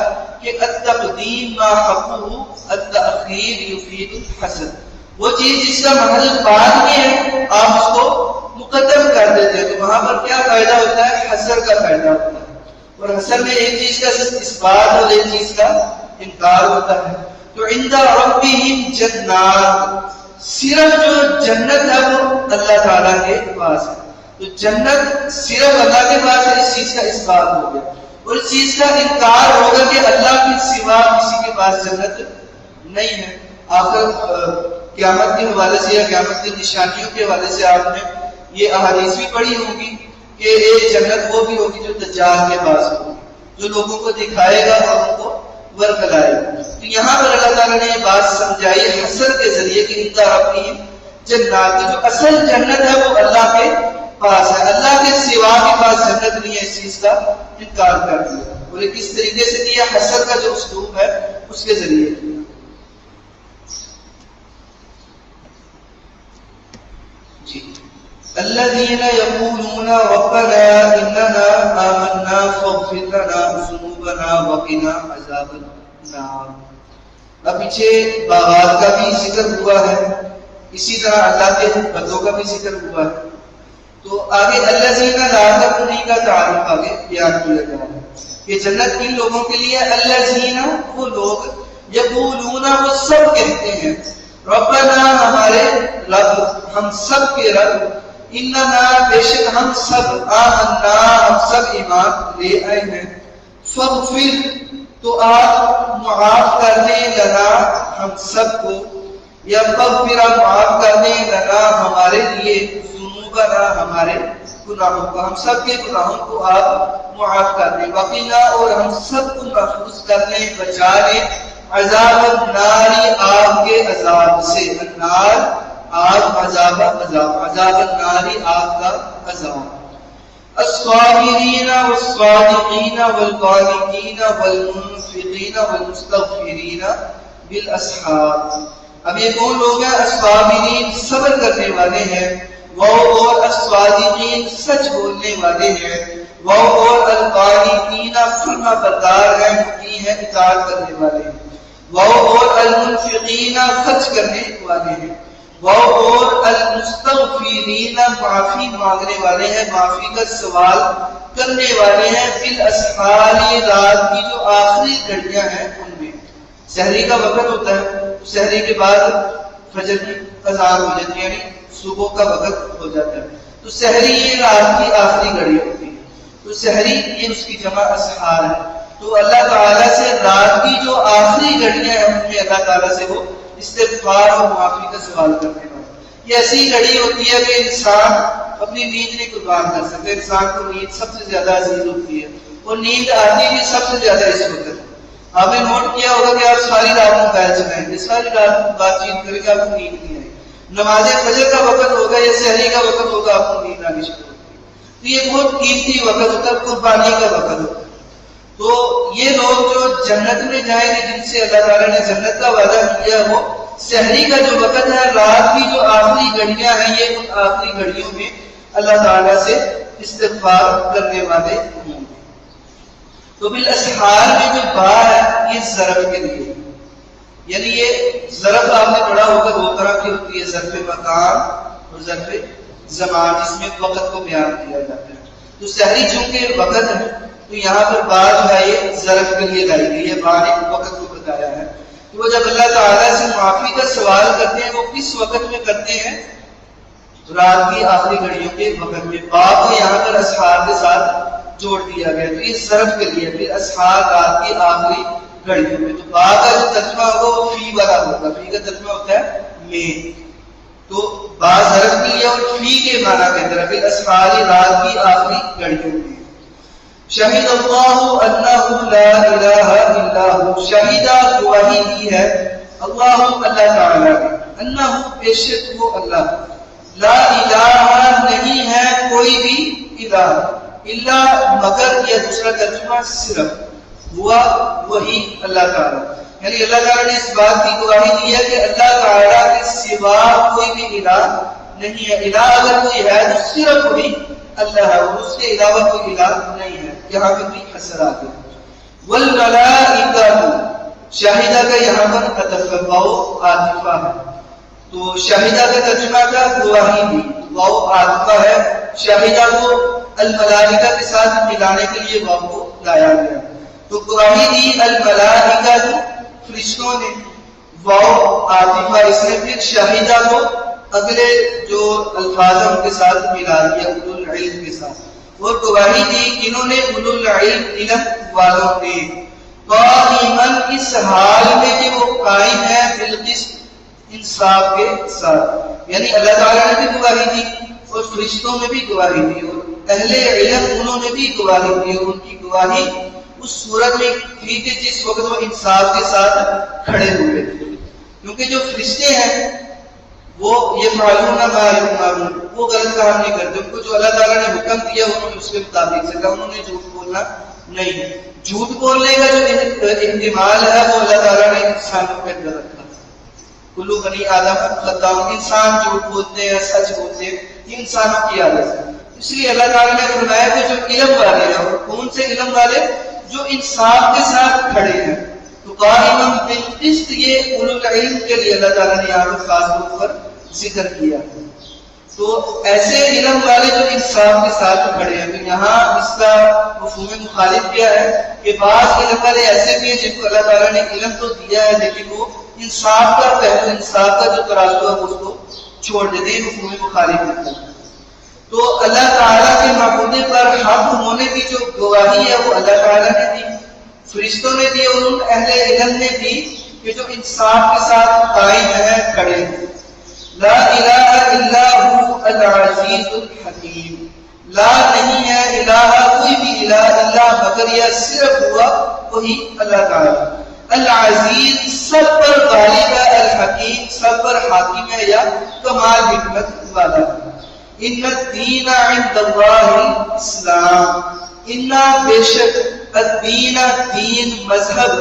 کہ التقدیم ما حقه التأخیر یفید الحسن، وہ چیز جس کا محل بعد میں ہے آپ اس کو مقدم کر دیتے ہیں، تو وہاں پر کیا فائدہ ہوتا ہے؟ حسر کا فائدہ ہوتا ہے. اور حسر میں ایک چیز کا اثبات اور ایک چیز کا انکار ہوتا ہے. تو عند ربهم جنات، صرف جو جنت ہے وہ اللہ تعالیٰ کے پاس ہے. تو جنت صرف اللہ کے پاس ہے، اس چیز کا اثبات ہو گیا. اور اس چیز کا انکار ہوگا کہ اللہ کے سوا کسی کے پاس جنت نہیں ہے. آخر قیامت کے حوالے سے یا قیامت کی نشانیوں کے حوالے سے آپ نے یہ احادیث بھی پڑھی ہوگی کہ ایک جنت وہ بھی ہوگی جو دجال کے پاس ہوگی، جو لوگوں کو دکھائے گا اور ان کو ورگلائے گا. تو یہاں پر اللہ تعالیٰ نے یہ بات سمجھائی حسر کے ذریعے کہ عند ربهم جنات، جو اصل جنت ہے وہ اللہ کے پاس ہے، اللہ کے سوا کے پاس جنت نہیں ہے. اس چیز کا انکار کر دیا. اور یہ کس طریقے سے کیا؟ حسر کا جو اسلوب ہے اس کے ذریعے کیا. جی الذين يقولون ربنا اننا آمنا فاغفر لنا ذنوبنا وقنا عذاب النار. اب پیچھے باغات کا بھی ذکر ہوا ہے، اسی طرح اللہ کے بندوں کا بھی ذکر ہوا ہے. تو آگے الذین لا تکونی کا تعارف آگے بیان کیا گیا ہے کہ جنت کن لوگوں کے لیے؟ الذین وہ لوگ، یقولون وہ سب کہتے ہیں، ربنا ہمارے رب، ہم سب کے رب، اننا بے شک ہم سب، آمنا ہم سب ایمان لے آئے ہیں، فاغفر تو آپ معاف کرنے لنا ہم سب کو، یا فاغفر معاف کرنے لنا ہمارے لیے، ذنوبنا ہمارے گناہوں کو، ہم سب کے گناہوں کو آپ معاف کر دیں، وقنا اور ہم سب کو محفوظ کر لیں، بچا لیں، عذاب النار آگ کے عذاب سے، النار آگ، عذاب عذاب النار آگ کا عذاب. الصابرین والصادقین والقانتین والمنفقین والمستغفرین بالاسحار. اب یہ کون لوگ ہیں؟ الصابرین، صبر کرنے والے ہیں، وہ اور الصادقین، سچ بولنے والے ہیں، وہ اور القانتین، فرما بردار ہیں، مطیع ہیں، اطاعت کرنے والے ہیں، وہ اور المنفقین، خرچ کرنے والے ہیں، وہ اور المستغفرین، معافی مانگنے والے ہیں، معافی کا سوال کرنے والے ہیں، بالاسحار، رات کی جو آخری گھڑیاں ہیں ان میں۔ سحری کا وقت ہوتا ہے، سحری کے بعد فجر کی اذان ہو جاتی ہے، یعنی صبح کا وقت ہو جاتا ہے، تو سحری یہ رات کی آخری گھڑی ہوتی ہے، تو سحری یہ اس کی جمع اسحار ہے۔ تو اللہ تعالیٰ سے رات کی جو آخری گھڑیاں ہیں ان میں اللہ تعالیٰ سے وہ استغفار اور معافی کا سوال کرنے والا۔ یہ ایسی گھڑی ہوتی ہے کہ انسان اپنی نیند نہیں قربان کر سکتے، انسان کو نیند سب سے زیادہ عزیز ہوتی ہے، اور نیند آتی بھی سب سے زیادہ اس وقت ہے۔ آپ نے نوٹ کیا ہوگا کہ آپ ساری رات موبائل چلائیں گے، ساری رات بات چیت کریں گے، آپ کو نیند نہیں آئے گی۔ نماز فجر کا وقت ہوگا یا سحری کا وقت ہوگا، آپ کو نیند آنی شروع ہوگی۔ تو یہ بہت قیمتی وقت ہوتا ہے، قربانی کا وقت ہوتا ہے۔ تو یہ لوگ جو جنت میں جائیں گے، جن سے اللہ تعالیٰ نے جنت کا وعدہ کیا، وہ سحری کا جو وقت ہے، رات کی جو آخری گھڑیاں ہیں، یہ ان آخری گھڑیوں میں اللہ تعالیٰ سے استغفار کرنے والے ہوں گے۔ تو بالاسحار میں جو با ہے یہ ظرف کے لیے، یعنی یہ ظرف آپ نے پڑھا ہوگا دو طرح کی ہوتی ہے، ظرف مکان اور ظرف زمان، جس میں وقت کو بیان کیا جاتا ہے۔ تو سحری چونکہ وقت ہے تو یہاں پر با جو ہے یہ ظرف کے لیے لائی گئی ہے، با نے وقت کو بتایا ہے۔ تو وہ جب اللہ تعالیٰ سے معافی کا سوال کرتے ہیں، وہ کس وقت میں کرتے ہیں؟ رات کی آخری گھڑیوں کے وقت میں۔ با کو یہاں پر اسحار کے ساتھ جوڑ دیا گیا، تو یہ ظرف کے لیے، پھر اسحار رات کی آخری گھڑیوں میں۔ تو با کا جو ترجمہ ہوگا وہ فی والا ہوگا، فی کا ترجمہ ہوتا ہے میں، تو با ظرف کے لیے اور فی کے معنی کے اندر، پھر اسحار رات کی آخری گھڑیوں میں۔ شہید اللہ انہ لا الہ الا ہو، شہیدہ گواہی دی ہے، اللہ اللہ تعالی نے، انہ بے شک وہ اللہ، لا الہ نہیں ہے کوئی بھی الہ، الا مگر، یا دوسرا ترجمہ صرف، ہوا وہی اللہ تعالیٰ، یعنی اللہ تعالیٰ نے اس بات کی گواہی دی ہے کہ اللہ تعالیٰ کے سوا کوئی بھی الہ نہیں ہے، الہ اگر کوئی ہے تو صرف وہی اللہ ہے، اور اس کے علاوہ کوئی الہ نہیں ہے۔ یہاں پہ بھی حسر آ گیا۔ والملائکہ، شاہدہ کا یہاں پر عطف واو عاطفہ ہے، تو شاہدہ کا ترجمہ کا گواہی دی، واو عاطفہ ہے، شاہدہ کو الملائکہ کے ساتھ ملانے کے لیے واو کو لایا گیا، تو گواہی دی الملائکہ فرشتوں نے، واو عاطفہ اس نے پھر شاہدہ کو اگلے جو الفاظ ہیں ان کے ساتھ ملا دیا، اولو العلم کے ساتھ، اور گواہی دی انہوں نے اولو العلم، علم والوں نے، قائماً اس حال میں کہ وہ قائم ہے، بالقسط انصاف کے ساتھ، یعنی اللہ تعالیٰ نے بھی گواہی دی اور فرشتوں نے بھی گواہی دی، اور اہل علم انہوں نے بھی گواہی دی، اور ان کی گواہی اس صورت میں تھی کہ جس وقت وہ انصاف کے ساتھ کھڑے ہوئے تھے، کیونکہ جو فرشتے ہیں وہ یہ معلوم نہ معلوم، وہ غلط کام نہیں کرتے، ان کو جو اللہ تعالیٰ نے حکم دیا انہوں نے اس کے مطابق چلا، انہوں نے جھوٹ بولنا نہیں، جھوٹ بولنے کا جو احتمال ہے وہ اللہ تعالیٰ نے انسانوں کے اندر رکھا، کلو بنی آدم خطاء، انسان جھوٹ بولتے ہیں، سچ بولتے ہیں، یہ انسانوں کی عادت ہے، اس لیے اللہ تعالیٰ نے فرمایا کہ جو علم والے ہیں، اور کون سے علم والے؟ جو انصاف کے ساتھ کھڑے ہیں، تو قائماً بالقسط، یہ اولو العلم کے لیے اللہ تعالیٰ نے یہاں پر خاص طور پر ذکر کیا، تو ایسے علم والے جو انصاف کے ساتھ کھڑے ہیں، تو یہاں اس کا مفہوم مخالف کیا ہے کہ بعض علم والے ایسے بھی ہیں جن کو اللہ تعالیٰ نے علم تو دیا ہے لیکن وہ انصاف کا پہلو، انصاف کا جو ترازو ہے اس کو چھوڑ دیتے ہیں، مفہوم مخالف ہوتا ہے۔ تو اللہ تعالیٰ کے معبودے پر حق ہونے کی جو گواہی ہے وہ اللہ تعالیٰ نے دی، فرشتوں نے دی، اور ان اہل علم نے دی کہ جو انصاف کے ساتھ قائم ہے، کھڑے ہیں۔ لا الہ الا ہو العزیز الحکیم، لا نہیں ہے الہ کوئی بھی الہ الا مگر یا صرف ہوا وہی اللہ تعالیٰ، العزیز سب پر غالب ہے، الحکیم سب پر حاکم ہے یا کمال حکمت والا ہے۔ ان الدین عند اللہ اسلام، ان بے شک الدین دین مذہب،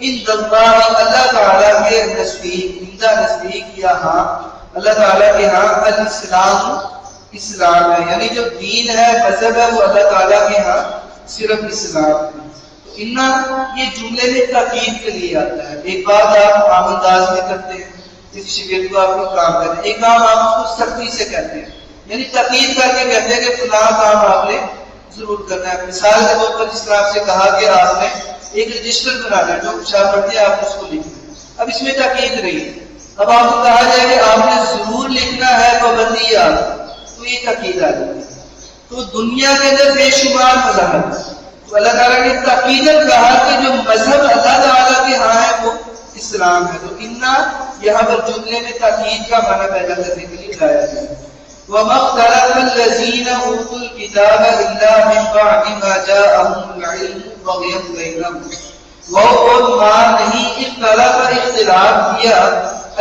عند اللہ اللہ تعالیٰ کے نزدیک یہاں اللہ تعالیٰ کے ہاں اسلام ہے، یعنی جو دین ہے مذہب ہے وہ اللہ تعالیٰ کے ہاں صرف اسلام ہے۔ تو یہ جملے میں تاکید کے لیے آتا ہے۔ ایک بات آپ عام انداز میں کرتے ہیں، اس شگرد کو آپ کو کام کرتے ہیں، ایک کام آپ اس کو سختی سے کرتے ہیں، یعنی تاکید کر کے کہتے ہیں کہ فلاں کام آپ نے ضرور کرنا ہے۔ مثال کے طور پر جس طرح آپ سے کہا کہ آپ نے ایک رجسٹر بنانا ہے، جو کچھ پڑھتے ہیں آپ اس کو لکھنا ہے۔ اب اس میں تاکید رہی ہے، اب آپ کو کہا جائے کہ آپ نے ضرور لکھنا ہے پابندیات، تو یہ تاکید آ جائے گی۔ تو دنیا کے اندر بے شمار مذہب، تو اللہ تعالیٰ نے تاکیدن کہا کہ جو مذہب اللہ تعالیٰ کے ہاں ہے وہ اسلام ہے۔ تو یہاں پر جملے میں تاکید کا معنی پیدا کرنے کے لیے لایا گیا ہے۔ وَمَا اخْتَلَفَ الَّذِينَ أُوتُوا الْكِتَابَ إِلَّا مِن بَعْدِ مَا جَاءَهُمُ الْعِلْمُ بَغْيًا بَيْنَهُمْ، وہ نہیں اختلاف کیا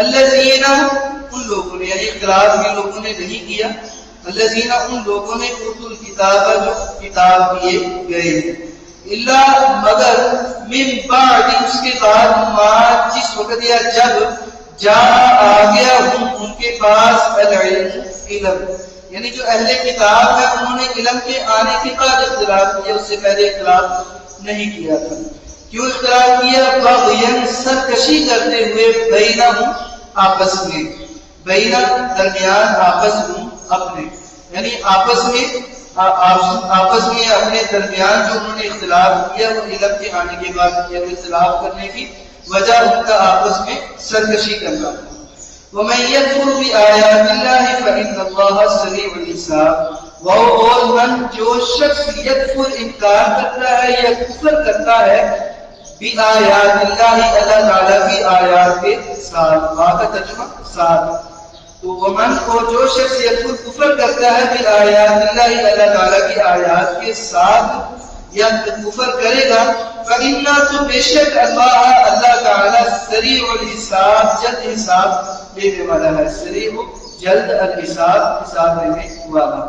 الذین ان لوگوں نے، یعنی اختلاف بھی لوگوں نے نہیں کیا، الذین ان لوگوں نے اوتوا الکتاب جو کتاب دیے گئے، الا مگر من بعد اس کے بعد ما جس وقت یا جب آ گیا ان کے پاس العلم علم، یعنی جو اہل کتاب ہے انہوں نے علم کے آنے کے بعد اختلاف کیا، اس سے پہلے اختلاف نہیں کیا تھا۔ کیوں اختلاف کیا؟ بغین سرکشی کرتے ہوئے بینہم آپس میں، بینا درمیان آپس میں اپنے، یعنی آپس میں اپنے درمیان جو انہوں نے اختلاف کیا وہ علم کے آنے کے بعد کیا۔ اختلاف کرنے کی وجہ ان کا آپس میں سرکشی کرنا تھا۔ وَمَن يَكْفُرْ بِآيَاتِ اللَّهِ فَإِنَّ اللَّهَ سَرِيعُ الْحِسَابِ، وہ اور من جو شخص یکفر انکار کرتا ہے یا کفر کرتا ہے بِآيَاتِ اللَّهِ اللہ تعالیٰ کی آیات کے ساتھ، وہاں کا ترجمہ ساتھ، تو ومن کو جو شخص یکفر کفر کرتا ہے بِآيَاتِ اللَّهِ اللہ تعالیٰ کی آیات کے ساتھ یا کفر کرے گا، فَإِنَّا تو بے شک اللہ تعالیٰ سریع الحساب جلد حساب لینے والا ہے، سریع جلد الحساب حساب لینے والا،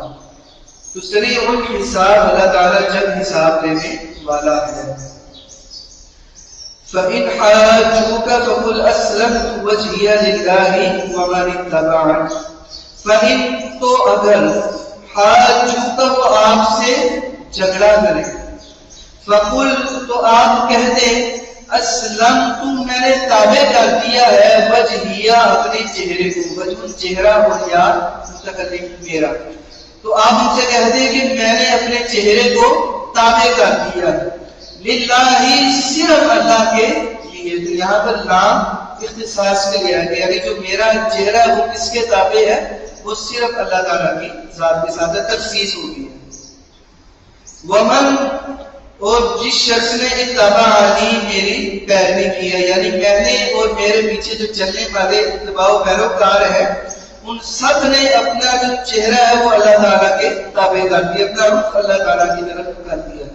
تو سریع الحساب اللہ تعالیٰ جلد حساب لینے والا ہے۔ فَإِنْ حَاجُّوكَ فَقُلْ أَسْلَمْتُ وَجْهِيَ لِلَّهِ وَمَنِ اتَّبَعَنِ، فَإِنْ تو اگر حَاجُّوكَ وہ آپ سے جھگڑا کرے، فَقُلْ تو آپ کہہ دیں اسلمت میں نے تابع کر دیا ہے وجہیہ اپنے چہرے کو، وجہ چہرہ اور یا متکلم میرا، تو آپ ان سے کہہ دیں کہ میں نے اپنے چہرے کو تابع کر دیا للہ صرف اللہ کے لیے، تو یہاں پر لام اختصاص کے لیا گیا، یعنی جو میرا چہرہ وہ کس کے تابع ہے، وہ صرف اللہ تعالیٰ کی ذات کے ساتھ تخصیص ہوگی۔ ومن اور جس شخص نے اتبعنی میری پیروی کی ہے، یعنی میں نے اور میرے پیچھے جو چلنے والے اتباع و پیروکار ہیں ان سب نے اپنا جو چہرہ ہے وہ اللہ تعالیٰ کے تابع کر دیا، اپنا رخ اللہ تعالیٰ کی طرف کر دیا۔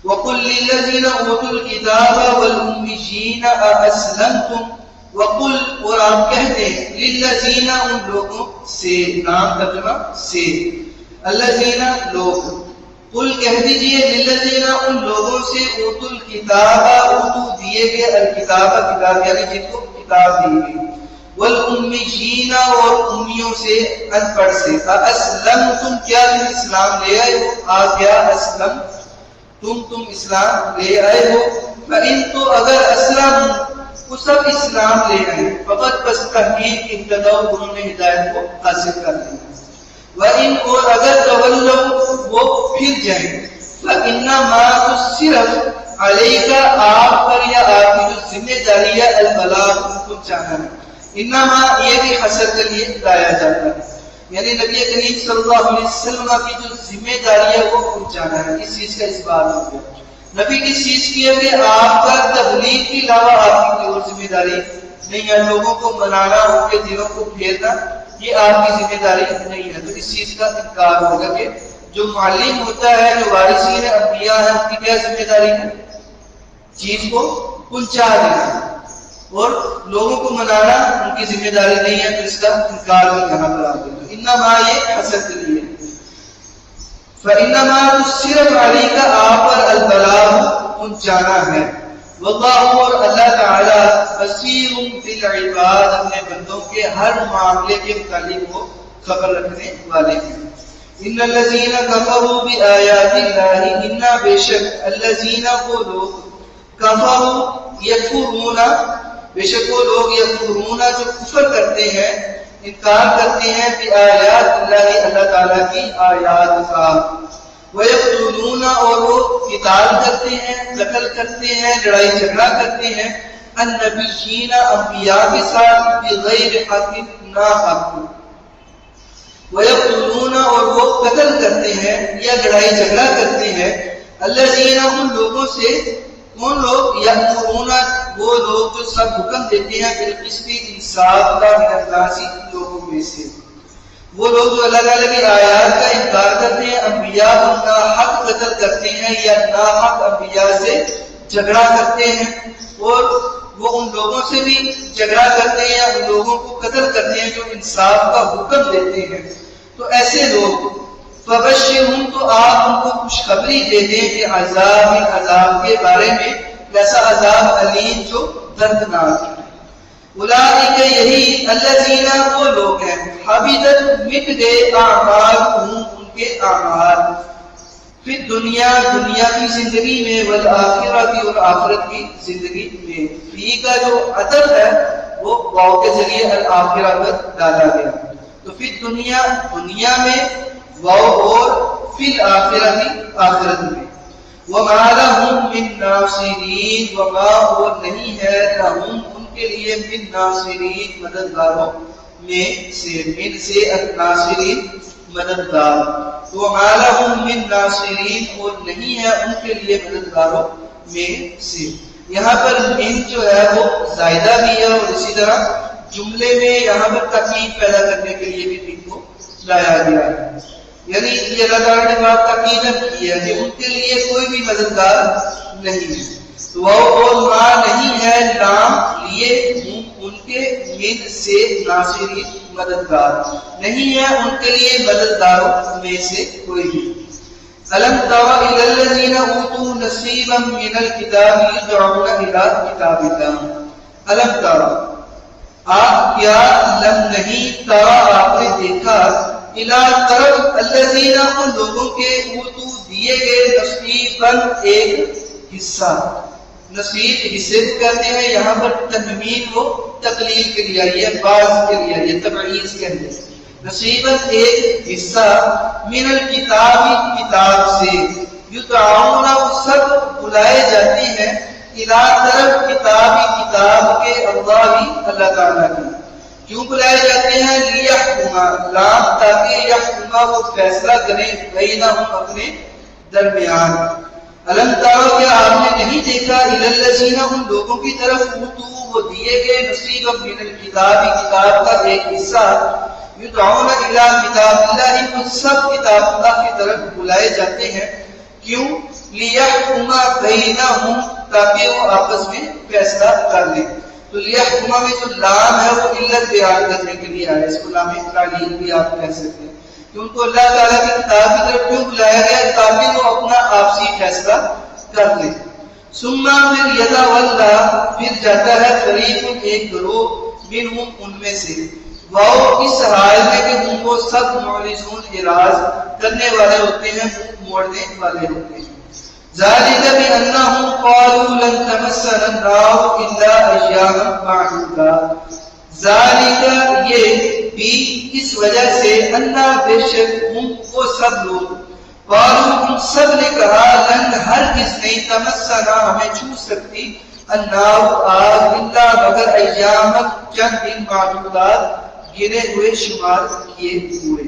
وَقُلْ لِلَّذِينَ أُوتُوا الْكِتَابَ وَالْأُمِّيِّينَ أَأَسْلَمْتُمْ، وَقُلْ اور آپ کہہ دیں لِلَّذِينَ ان لوگوں سے، نام ترجمہ سے، الذین لوگ، قل کہہ دیجئے للذین ان لوگوں سے اوتوا الکتاب اوتو دیے گئے الکتاب کتاب یعنی جن کو کتاب دی گئی، والامیین اور امیوں سے ان پڑھ سے، اسلمتم کیا تم اسلام لے آئے ہو، آ کیا اسلم تم اسلام لے آئے ہو، فإن تو اگر اسلم وہ سب اسلام لے آئے، فقط بس تحقیق اہتدوا انہوں نے ہدایت کو حاصل کر لیا، وَإِنْ اور اگر تولوا وہ پھر جائیں، فَإِنَّمَا تو صرف عَلَيْكَ آپ پر یا آپ کی جو ذمہ داری ہے البلاغ پہنچانا ہے، انما یہ بھی حسر کے لیے لایا جاتا ہے، یعنی نبی کریم صلی اللہ علیہ وسلم کی جو ذمہ داری ہے وہ پہنچانا ہے، اس چیز کا اس بات ہو گیا۔ نبی کس چیز کی ہے کہ آپ کا تبلیغ کے علاوہ آپ کی کوئی اور ذمہ داری نہیں ہے، لوگوں کو منانا ان کے دلوں کو پھیرنا یہ آپ کی ذمہ داری نہیں ہے، تو اس چیز کا انکار ہوگا کہ جو معلم ہوتا ہے، جو وارثین انبیاء ہیں، ان کی کیا ذمہ داری ہے، چیز کو پہنچا دینا، اور لوگوں کو منانا ان کی ذمہ داری نہیں ہے، تو اس کا انکار بھی یہاں پر آ گیا۔ انما یہ حسد کے لیے، فانما صرف علی کا آپ پر البلاغ پہنچانا ہے، واللہ اور اللہ تعالی بصیر فی العباد اپنے بندوں کے ہر معاملے کے متعلق وہ خبر رکھنے والے ہیں. ان الذین کفروا بآیات اللہ ان بے شک الذین وہ لوگ کفروا یکفرون بے شک وہ لوگ یکفرون جو کفر کرتے ہیں انکار کرتے ہیں بآیات اللہ اللہ تعالیٰ کی آیات کا وَيَقْتُلُونَ اور وہ قتال کرتے ہیں قتل کرتے ہیں لڑائی جھگڑا کرتے ہیں النبیین انبیاء کے ساتھ بغیر حق ناحق وَيَقْتُلُونَ اور وہ قتل کرتے ہیں یا لڑائی جھگڑا کرتے ہیں الذین ان لوگوں سے کون لوگ یأمرون وہ لوگ جو سب حکم دیتے ہیں بالقسط انصاف کا من الناس لوگوں میں سے وہ لوگ جو اللہ تعالیٰ کی آیات کا انکار کرتے ہیں انبیاء کا حق قتل کرتے ہیں یا ناحق انبیاء سے جھگڑا کرتے ہیں اور وہ ان لوگوں سے بھی جھگڑا کرتے ہیں یا ان لوگوں کو قتل کرتے ہیں جو انصاف کا حکم دیتے ہیں تو ایسے لوگ فبشرہم تو آپ ان کو خوشخبری دے دیں کہ عذاب کے بارے میں ایسا عذاب علیم جو دردناک ہے. اولئک یہی الذین وہ لوگ ہیں حبطت مٹ گئے اعمالہم ان کے اعمال پھر دنیا کی زندگی میں والآخرۃ اور آخرت کی زندگی میں. فی کا جو عطف ہے وہ واو کے ذریعے الآخرہ پر ڈالا گیا تو پھر دنیا میں واو اور فی الآخرۃ آخرت میں. وما لهم من ناصرین وما اور نہیں ہے لهم ان کے لیے من ناصرین مددگاروں میں سے من سے الناصرین مددگار وما لهم من ناصرین اور نہیں ہے ان کے لیے مددگاروں میں سے. یہاں پر من جو ہے وہ زائدہ بھی ہے اور اسی طرح جملے میں یہاں پر تاکید پیدا کرنے کے لیے بھی من کو لایا گیا ہے. یعنی یہ اللہ تعالیٰ نے بات تاکید کی ہے کہ ان کے لیے کوئی بھی مددگار نہیں ہے. وہ اور ماں نہیں ہے لام لیے ان کے من سے ناصری مددگار نہیں ہے ان کے لیے مددگاروں میں سے کوئی بھی. الم تر الی الذین اوتوا نصیبا من الکتاب یدعون الی کتاب اللہ. الم تر آپ کیا لم نہیں ترا آپ نے دیکھا الی طرف الذین ان لوگوں کے اوتوا دیے گئے نصیبا ایک حصہ. نصیب حصے کو کہتے ہیں یہاں پر تنوین وہ تقلیل کے لیے آئی ہے بعض کے لیے آئی ہے تبعیض کے اندر. نصیبا ایک حصہ من الکتاب کتاب سے یدعون سب بلائے جاتے ہیں الی طرف کتاب کے اللہ تعالیٰ کی. کیوں بلائے جاتے ہیں لیحکما لام تاکہ یحکما وہ فیصلہ کریں بینہم اپنے درمیان. الم ترى کیا آپ نے نہیں دیکھا الی الذین ان لوگوں کی طرف اوتوا وہ دیے گئے نصیبا من الکتاب کتاب کا ایک حصہ یدعون الی کتاب اللہ وہ سب کتاب اللہ کی طرف بلائے جاتے ہیں. کیوں لیحکما بینہم تاکہ وہ آپس میں فیصلہ کر لیں. تو لیحکما میں جو لام ہے وہ علت بیان کرنے کے لیے آیا. اس کو لام تعلیل بھی آپ کہہ سکتے ہیں کہ ان کو اللہ تعالیٰ کی کتاب کی طرف کیوں بلایا گیا تاکہ وہ اپنا آپسی فیصلہ کر لیں. ثم پھر یتولی پھر جاتا ہے فریق ایک گروہ منہم ان میں سے وہ اس حال میں کہ ہم وہ سب معرضون اعراض کرنے والے ہوتے ہیں منہ موڑنے والے ہوتے ہیں. ذالک بأنہم قالوا لن تمسنا النار الا ایاما معدودات. ذالک یہ بھی اس وجہ سے انا بے شک ہم وہ سب لوگ قالوا ہم سب نے کہا لن ہرگز نہیں تمسنا ہمیں چھو سکتی النار آگ الا مگر ایاما چند دن معدودات گنے ہوئے شمار کیے ہوئے.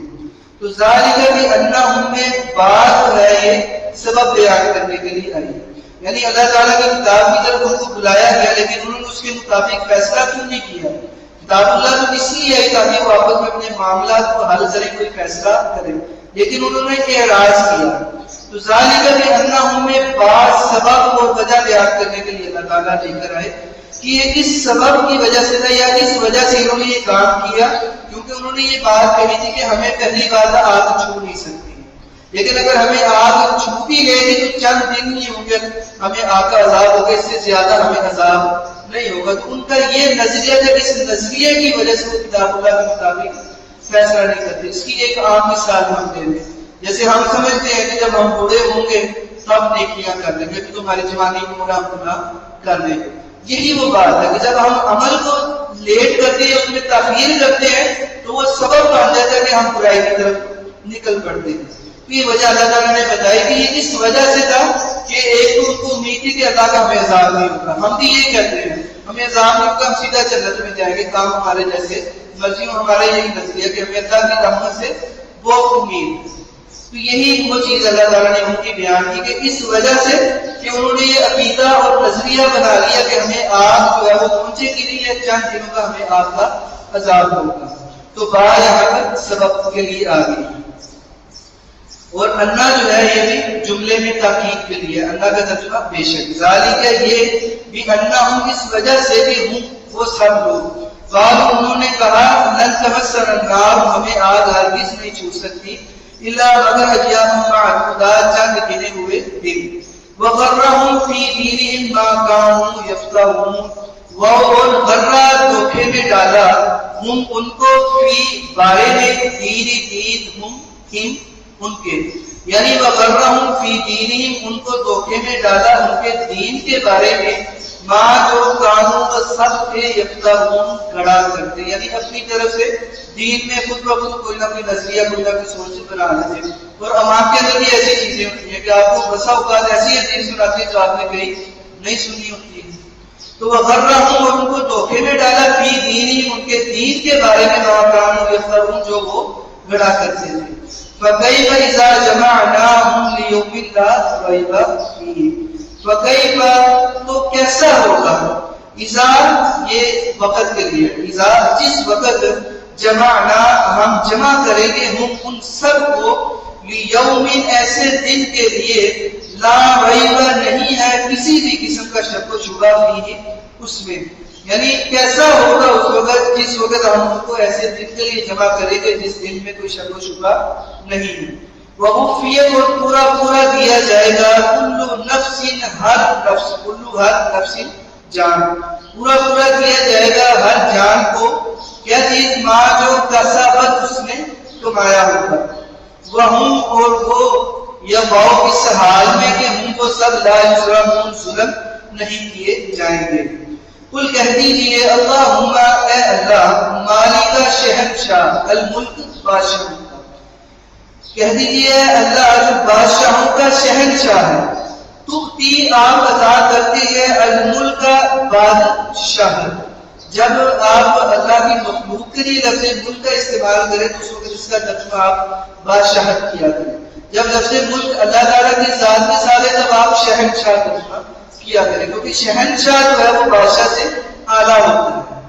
تو ذالک بأنہم میں بات ہے یہ سبب بیان کرنے کے لیے آئی. یعنی اللہ تعالیٰ کی کتاب کی طرف ان کو بلایا گیا لیکن انہوں نے اس کے مطابق فیصلہ کیوں نہیں کیا. کتاب اللہ تو اس لیے آئی تاکہ وہ آپس میں اپنے معاملات کو حل کریں کوئی فیصلہ کریں لیکن انہوں نے اعراض کیا. تو ذالک بأنہم میں بعض سبب اور وجہ بیان کرنے کے لیے اللہ تعالیٰ لے کر آئے کہ یہ اس سبب کی وجہ سے تھا یا اس وجہ سے انہوں نے یہ کام کیا کیونکہ انہوں نے یہ بات کہی تھی کہ ہمیں پہلی بات آگ چھو نہیں سکتی لیکن اگر ہمیں آگ چھو بھی لے گی تو چند دن ہی ہوں گے، ہمیں آگ کا عذاب ہوگا، اس سے زیادہ ہمیں عذاب نہیں ہوگا۔ تو ان کا یہ نظریہ تھا، اس نظریے کی وجہ سے وہ کتاب اللہ کے مطابق فیصلہ نہیں کرتے۔ اس کی ایک عام مثال ہم دیں گے، جیسے ہم سمجھتے ہیں کہ جب ہم بوڑھے ہوں گے تب نیکیاں کر لیں گے، کہ تمہاری جوانی کو پورا پورا کر لیں گے۔ یہی وہ بات ہے کہ جب ہم عمل کو لیٹ کرتے ہیں، اس میں تاخیر کرتے ہیں، تو وہ سبب بن جاتا ہے کہ ہم برائی کی طرف نکل پڑتے ہیں۔ یہ وجہ اللہ تعالیٰ نے بتائی کہ یہ اس وجہ سے تھا کہ ایک تو ان کو امید تھی کہ اللہ کا ہمیں عذاب نہیں ہوگا۔ ہم بھی یہ کہتے ہیں ہمیں عذاب نہیں ہوگا، ہم سیدھا جنت میں جائیں گے، کام ہمارے جیسے مرضی ہو۔ ہمارا یہی نظریہ کہ ہمیں اللہ کی رحمت سے بہت امید ہے۔ تو یہی وہ چیز اللہ تعالیٰ نے ان کی بیان کی کہ اس وجہ سے کہ انہوں نے یہ عقیدہ اور نظریہ بنا لیا کہ ہمیں آگ جو ہے وہ پہنچے گی نہیں ہے، چند دنوں کا ہمیں آگ کا عذاب ہوگا۔ تو با یہاں پر سبب کے لیے آ گئی، اور انا جو ہے یہ بھی جملے میں تاکید کے لیے، انا کا ترجمہ بے شک، ذالک یہ بھی انا ہوں، اس وجہ سے بھی ہوں وہ سب لوگ، قالوا انہوں نے کہا لن تمسنا النار، ہمیں آگ ہرگز نہیں چھو سکتی، الا مگر ایام معدودات، چند گنے ہوئے دن، وغرہم فی دینہم ما کانوا یفترون، اور غرہ دھوکے میں ڈالا ہم ان کو فی بارے میں دین ہم ان کے، یعنی وغرہم فی دینہم، ان کو دھوکے میں ڈالا ان کے دین کے بارے میں، ماں جو کانوں سب تھے یفترون گڑا کرتے، یعنی اپنی طرف سے دین میں خود بخود کوئی نہ کوئی نظریہ، کوئی نہ کوئی سوچ بنا لیتے۔ اور عوام کے اندر بھی ایسی چیزیں ہوتی ہیں کہ آپ کو بسا اوقات ایسی حدیث سناتی ہے جو آپ نے کہیں نہیں سنی ہوتی ہے۔ تو وغرہم، اور ان کو دھوکے میں ڈالا، فی دینہم، ان کے دین کے بارے میں، ما کانوا یفترون، جو وہ گڑا کرتے تھے۔ فَكَيْفَ إِذَا جَمَعْنَاهُمْ لِيَوْمٍ لَا رَيْبَ فِيهِ، فَكَيْفَ تو کیسا ہوگا، اذا یہ وقت کے لیے، اذا جس وقت، جمعنا ہم جمع کریں گے، ہم ان سب کو، لیومن ایسے دن کے لیے، لا ریب نہیں ہے کسی بھی قسم کا شک و شبہ فیہ اس میں، یعنی کیسا ہوگا اس وقت جس وقت ہم ان کو ایسے دن کے لیے جمع کریں گے جس دن میں کوئی شک و شبہ نہیں ہے۔ وَوَفِّيَتْ، اور پورا پورا دیا جائے گا، کُلُّ نَفْسٍ، ہر نفس، کُلُّ ہر نفس جان، پورا پورا دیا جائے گا ہر جان کو، کیا چیز، ماں جو کسبت اس نے کمایا ہوگا، وَهُمْ، اور وہ یا واؤ اس حال میں کہ ہم کو سب لا یظلمون، ظلم نہیں کیے جائیں گے۔ قل کہہ دیجئے اللہم اے اللہ، مالک شہنشاہ، الملک بادشاہوں کا، کہہ دیجئے اللہ جو بادشاہوں کا شہنشاہ ہے، تُؤْتِی آپ عطا کرتی ہے، الملک بادشاہ، جب آپ اللہ کی مخلوق کے لیے لفظ ملک کا استعمال کریں تو اس وقت اس کا ترجمہ آپ بادشاہت کیا کریں، جب لفظ ملک اللہ تعالیٰ کی ذات کے ساتھ ہے تب آپ شہنشاہ ترجمہ کیا کریں، کیونکہ شہنشاہ جو ہے وہ بادشاہ سے اعلیٰ ہوتا ہے،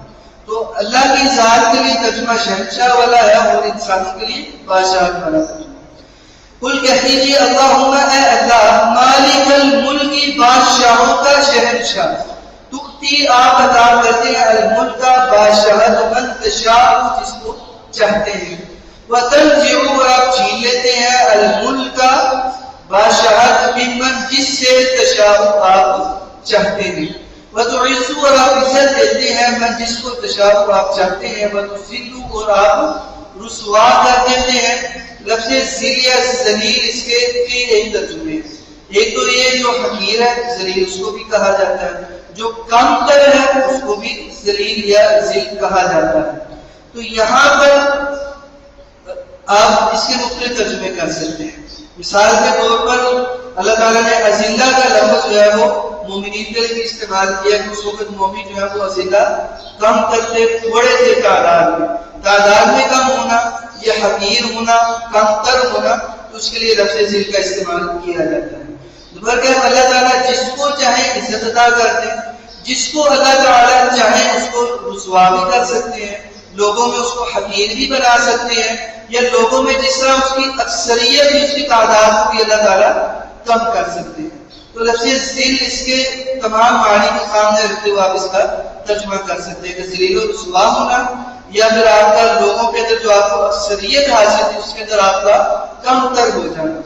تو اللہ کی ذات کے لیے ترجمہ شہنشاہ والا ہے اور انسانوں کے لیے بادشاہت والا ترجمہ۔ قل کہہ دیجیے اللہم اے اللہ، مالک الملک بادشاہوں کا شہنشاہ، تؤتی آپ عطا کرتے ہیں، الملک بادشاہت، من تشاء جس کو چاہتے ہیں، وتنزع اور آپ چھین لیتے ہیں، الملک بادشاہت، ممن جس سے تشاء آپ چاہتے ہیں، وتعز اور آپ عزت دیتے ہیں، من جس کو تشاء آپ چاہتے ہیں، وتذل اور آپ رسوا کر دیتے ہیں۔ لفظ ذل یا ذلیل اس کے تین ترجمے، ایک تو یہ جو حقیر ہے ذلیل اس کو بھی کہا جاتا ہے، جو کم تر ہے اس کو بھی ذلیل یا ذل کہا جاتا ہے۔ تو یہاں پر آپ اس کے مختلف ترجمے کر سکتے ہیں۔ مثال کے طور پر اللہ تعالیٰ نے اذلہ کا لفظ جو ہے وہ مومنین کے لیے استعمال کیا کہ اس وقت مومن جو ہے وہ اذلہ کم کرتے، تھوڑے تھے تعداد میں کم ہونا یا حقیر ہونا، کم تر ہونا، تو اس کے لیے لفظ ذل کا استعمال کیا جاتا ہے۔ بلکہ اللہ تعالیٰ جس کو چاہے عزت عطا کرتے ہیں، جس کو اللہ تعالیٰ چاہے اس کو رسوا بھی کر سکتے ہیں، لوگوں میں اس کو حقیر بھی بنا سکتے ہیں، یا لوگوں میں جس طرح اس کی اکثریت اس کی تعداد کو بھی اللہ تعالیٰ کم کر سکتے ہیں۔ تو لفظ ذل اس کے تمام معنی کو سامنے رکھتے ہوئے آپ اس کا ترجمہ کر سکتے ہیں کہ ذلیل و رسوا ہونا، یا پھر آپ کا لوگوں کے اندر جو آپ کو اکثریت حاصل تھی اس کے اندر آپ کا کم تر ہو جانا۔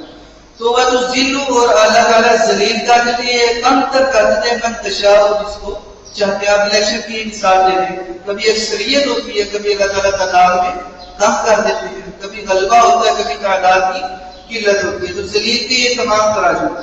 تو وہ ذل اور اللہ تعالیٰ ذلیل کر دیتے ہیں، کم تر کر دیتے ہیں من تشاء، جس کو چاہتے ہیں. آپ الیکشن کی مثال دے دیں، کبھی اکثریت ہوتی ہے، کبھی اللہ تعالیٰ تعداد میں کم کر دیتے ہیں، کبھی غلبہ ہوتا ہے، کبھی تعداد کی قلت ہوتی ہے. تو ذلیل کے یہ تمام تراجم.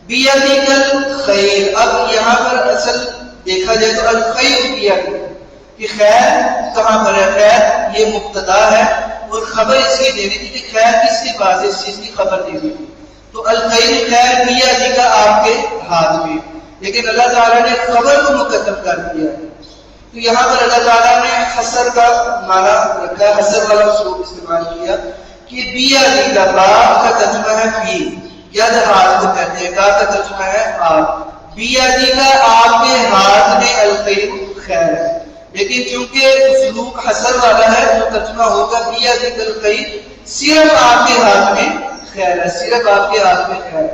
بیدک الخیر، اب یہاں پر اصل دیکھا جائے تو الخیر بیدک کہ خیر کہاں پر ہے. خیر یہ مبتدا ہے اور خبر اس کی دینی تھی کہ خیر کس کے پاس ہے، اس چیز کی خبر دینی تھی. تو الخیر خیر بیدک آپ کے ہاتھ میں، لیکن اللہ تعالیٰ نے خبر کو مقدم کر دیا ہے. تو یہاں پر اللہ تعالیٰ نے حصر کا معنی رکھا، حصر والا اسلوب استعمال کیا کہ بیدک کا با کا ترجمہ ہے فی، ید ہاتھ کو کہتے ہیں، کا ترجمہ ہے آپ. بیدک کا آپ کے ہاتھ میں الخیر خیر ہے، لیکن چونکہ اسلوب حصر والا ہے تو ترجمہ ہوگا بیدک الخیر، صرف آپ کے ہاتھ میں خیر ہے، صرف آپ کے ہاتھ میں خیر.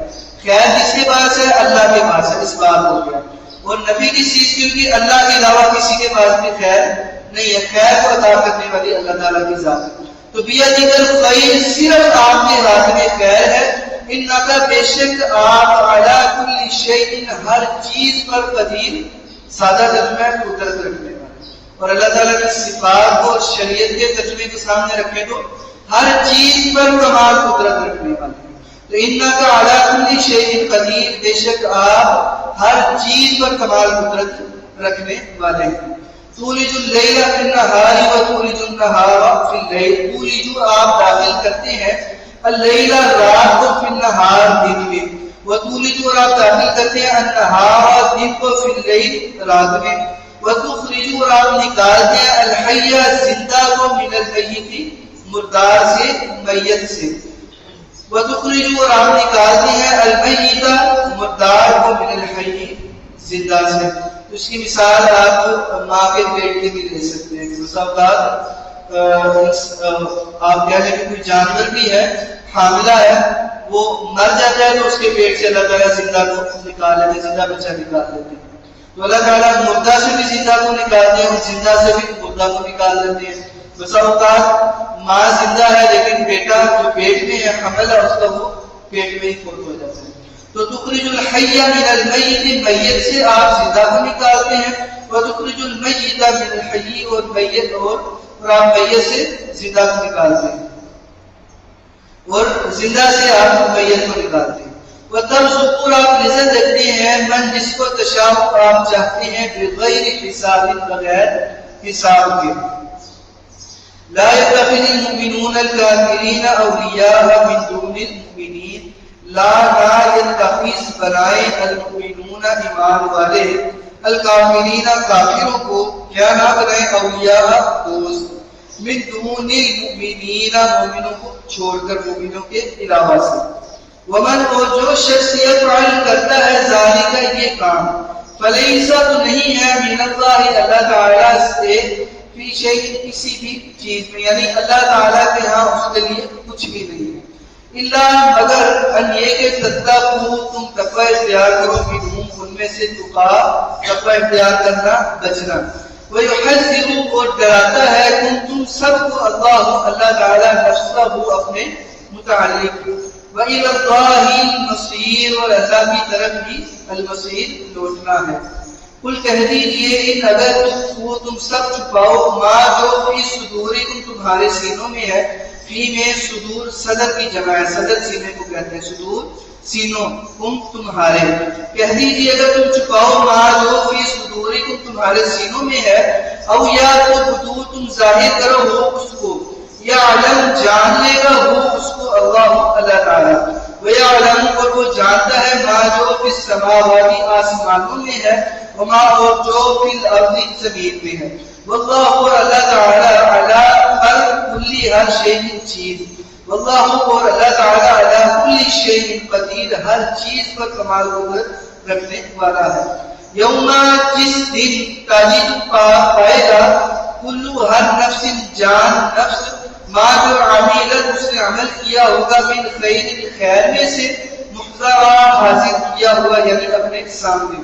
خیر جس کے پاس ہے اللہ کے پاس ہے، اس بات ہو گیا. اور نبی کی چیز کیونکہ اللہ کے علاوہ کسی کے پاس بھی خیر نہیں ہے، خیر کو عطا کرنے والی اللہ تعالیٰ کی ذات ہے. تو بیدک الخیر صرف آپ کے ہاتھ میں خیر ہے. انک بے شک آپ علی کل شیء ہر چیز پر قدیر، سادہ ترجمہ ہے قدرت رکھنے والا. اور اللہ تعالیٰ کی صفات کو اور شریعت کے ترجمے کو سامنے رکھے تو ہر چیز پر کمال قدرت رکھنے والا. تو انک علی کل شیء قدیر، بے شک آپ ہر چیز پر کمال قدرت رکھنے والے ہیں. تولج اللیل فی النہار و تولج النہار فی اللیل، تولج آپ داخل کرتے ہیں اللیل رات کو فی النہار دن میں، و تولج اور آپ داخل کرتے ہیں النہار دن کو فی اللیل رات میں، و تخرج اور آپ نکالتے ہیں الحی زندہ کو من المیت مردار سے میت سے، وَتُخْرِجُ اور آپ نکالتے ہیں المیت مردار کو من الحی زندہ سے. تو اس کی مثال آپ ماں کے پیٹ کے بھی لے سکتے ہیں. آپ کہہ لیں کہ کوئی جانور بھی ہے، حاملہ ہے، وہ مر جاتا ہے تو اس کے پیٹ سے اللہ تعالیٰ زندہ کو نکال لیتے، زندہ بچہ نکال لیتے ہیں. تو اللہ تعالیٰ مردہ سے بھی زندہ کو نکالتے ہیں اور زندہ سے بھی مردہ کو نکال لیتے ہیں. بسا اوقات ماں زندہ ہے لیکن بیٹا جو پیٹ میں ہے حمل ہے اس کا وہ پیٹ میں ہی فوت ہو جاتا ہے. تو تخرج الحی من المیت، میت سے آپ زندہ کو نکالتے ہیں، وتخرج المیت من الحی اور میت اور آپ میت سے زندہ کو نکالتے ہیں اور زندہ سے آپ میت کو نکالتے ہیں. وترزق اور آپ رزق دیتے ہیں من جس کو تشاء آپ چاہتے ہیں بغیر حساب، بغیر حساب کے. لا يتخذ المؤمنون الكافرين أولياء من دون المؤمنين، لا يتخذ بنائے المؤمنون ایمان والے الکافرین کافروں کو کیا نہ بنائے اولیاء دوست من دون المؤمنین مومنوں کو چھوڑ کر مومنوں کے علاوہ سے. ومن اور جو شخص یفعل کرتا ہے ذالک یہ کام فلیس تو نہیں ہے من اللہ اللہ تعالیٰ سے فی شیء کسی بھی چیز میں، یعنی اللہ تعالیٰ کے ہاں اس کے لیے کچھ بھی نہیں ہے، الا مگر ان یہ کہ تتقوا تم تقوی اختیار کرو منہم ان میں سے، تقا تقوی اختیار کرنا بچنا. ویحذر اور ڈراتا ہے تم سب کو اللہ تعالیٰ نفسہ اپنے متعلق. وإلى الله المصير اور اللہ کی طرف ہی المصیر لوٹنا ہے. قل کہہ دیجئے ان اگر تم سب چھپاؤ ما جو فی صدورکم تمہارے سینوں میں ہے، فی میں صدور صدر کی جمع ہے، صدر سینے کو کہتے ہیں، صدور سینوں، تمہارے. کہہ دیجئے اگر تم چھپاؤ ما جو فی صدورکم تمہارے سینوں میں ہے، او یا تو بدو تم ظاہر کرو ہو اس کو، یا علم جان لے گا وہ اس کو اللہ تعالیٰ، وَيَعْلَمُ اور وہ جانتا ہے ما جو فی السماوات آسمانوں میں ہے، وما اور جو فی الارض زمین میں ہے. واللہ اور اللہ تعالیٰ علی ہر کل ہر شیء چیز، واللہ اور اللہ تعالیٰ علی کل شیء قدیر ہر چیز پر کمال قدرت رکھنے والا ہے. یوم جس دن تجد پائے گا کل ہر نفس جان نفس ما جو عاملت اس نے عمل کیا ہوگا من خیر خیر میں سے محضرا حاضر کیا ہوا یعنی اپنے سامنے،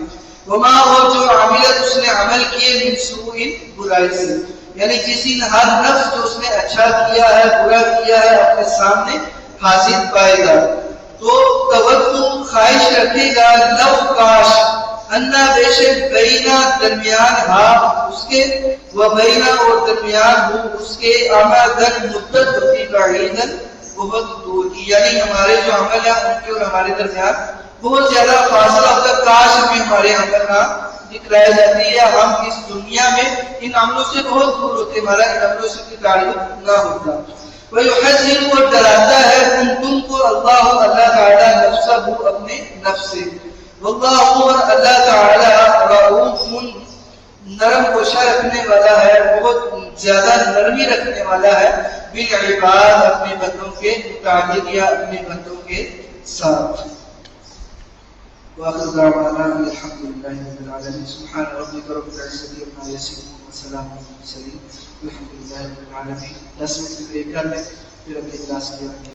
وما اور جو عاملت اس نے عمل کیے من سوء برائی سے، یعنی جس دن ہر نفس جو اس نے اچھا کیا ہے برا کیا ہے اپنے سامنے حاضر پائے گا. تو توقع خواہش رکھے گا لو کاش انا بے شک بینا درمیان ہا اس کے و بینا اور درمیان ہو اس کے امدن مدت ہوتی بعیدن بہت دور کی، یعنی ہمارے جو عمل ہیں ان کے اور ہمارے درمیان بہت زیادہ فاصلہ ہوتا ہے، کاش ہمیں ہمارے عمل نہ دکھلائی جاتی ہے، ہم اس دنیا میں ان عملوں سے بہت دور ہوتے، ہمارا ان عملوں سے کوئی تعلق نہ ہوتا۔ وَيُحَذِّرُ کو ڈراتا ہے ان تم کو اللہ تعالیٰ نفسہ اپنے نفس سے، واللہ اور اللہ تعالیٰ رؤوف نرم کوشا رکھنے والا ہے، بہت زیادہ نرمی رکھنے والا ہے بالعباد اپنے بندوں کے متعلق یا اپنے بندوں کے ساتھ۔ وآخر دعوانا الحمد لله رب العالمين سبحان ربك رب العزة عما يصفون وسلام على المرسلين والحمد لله رب العالمين۔ 10 منٹ بریک کر لیں پھر اگلی کلاس کی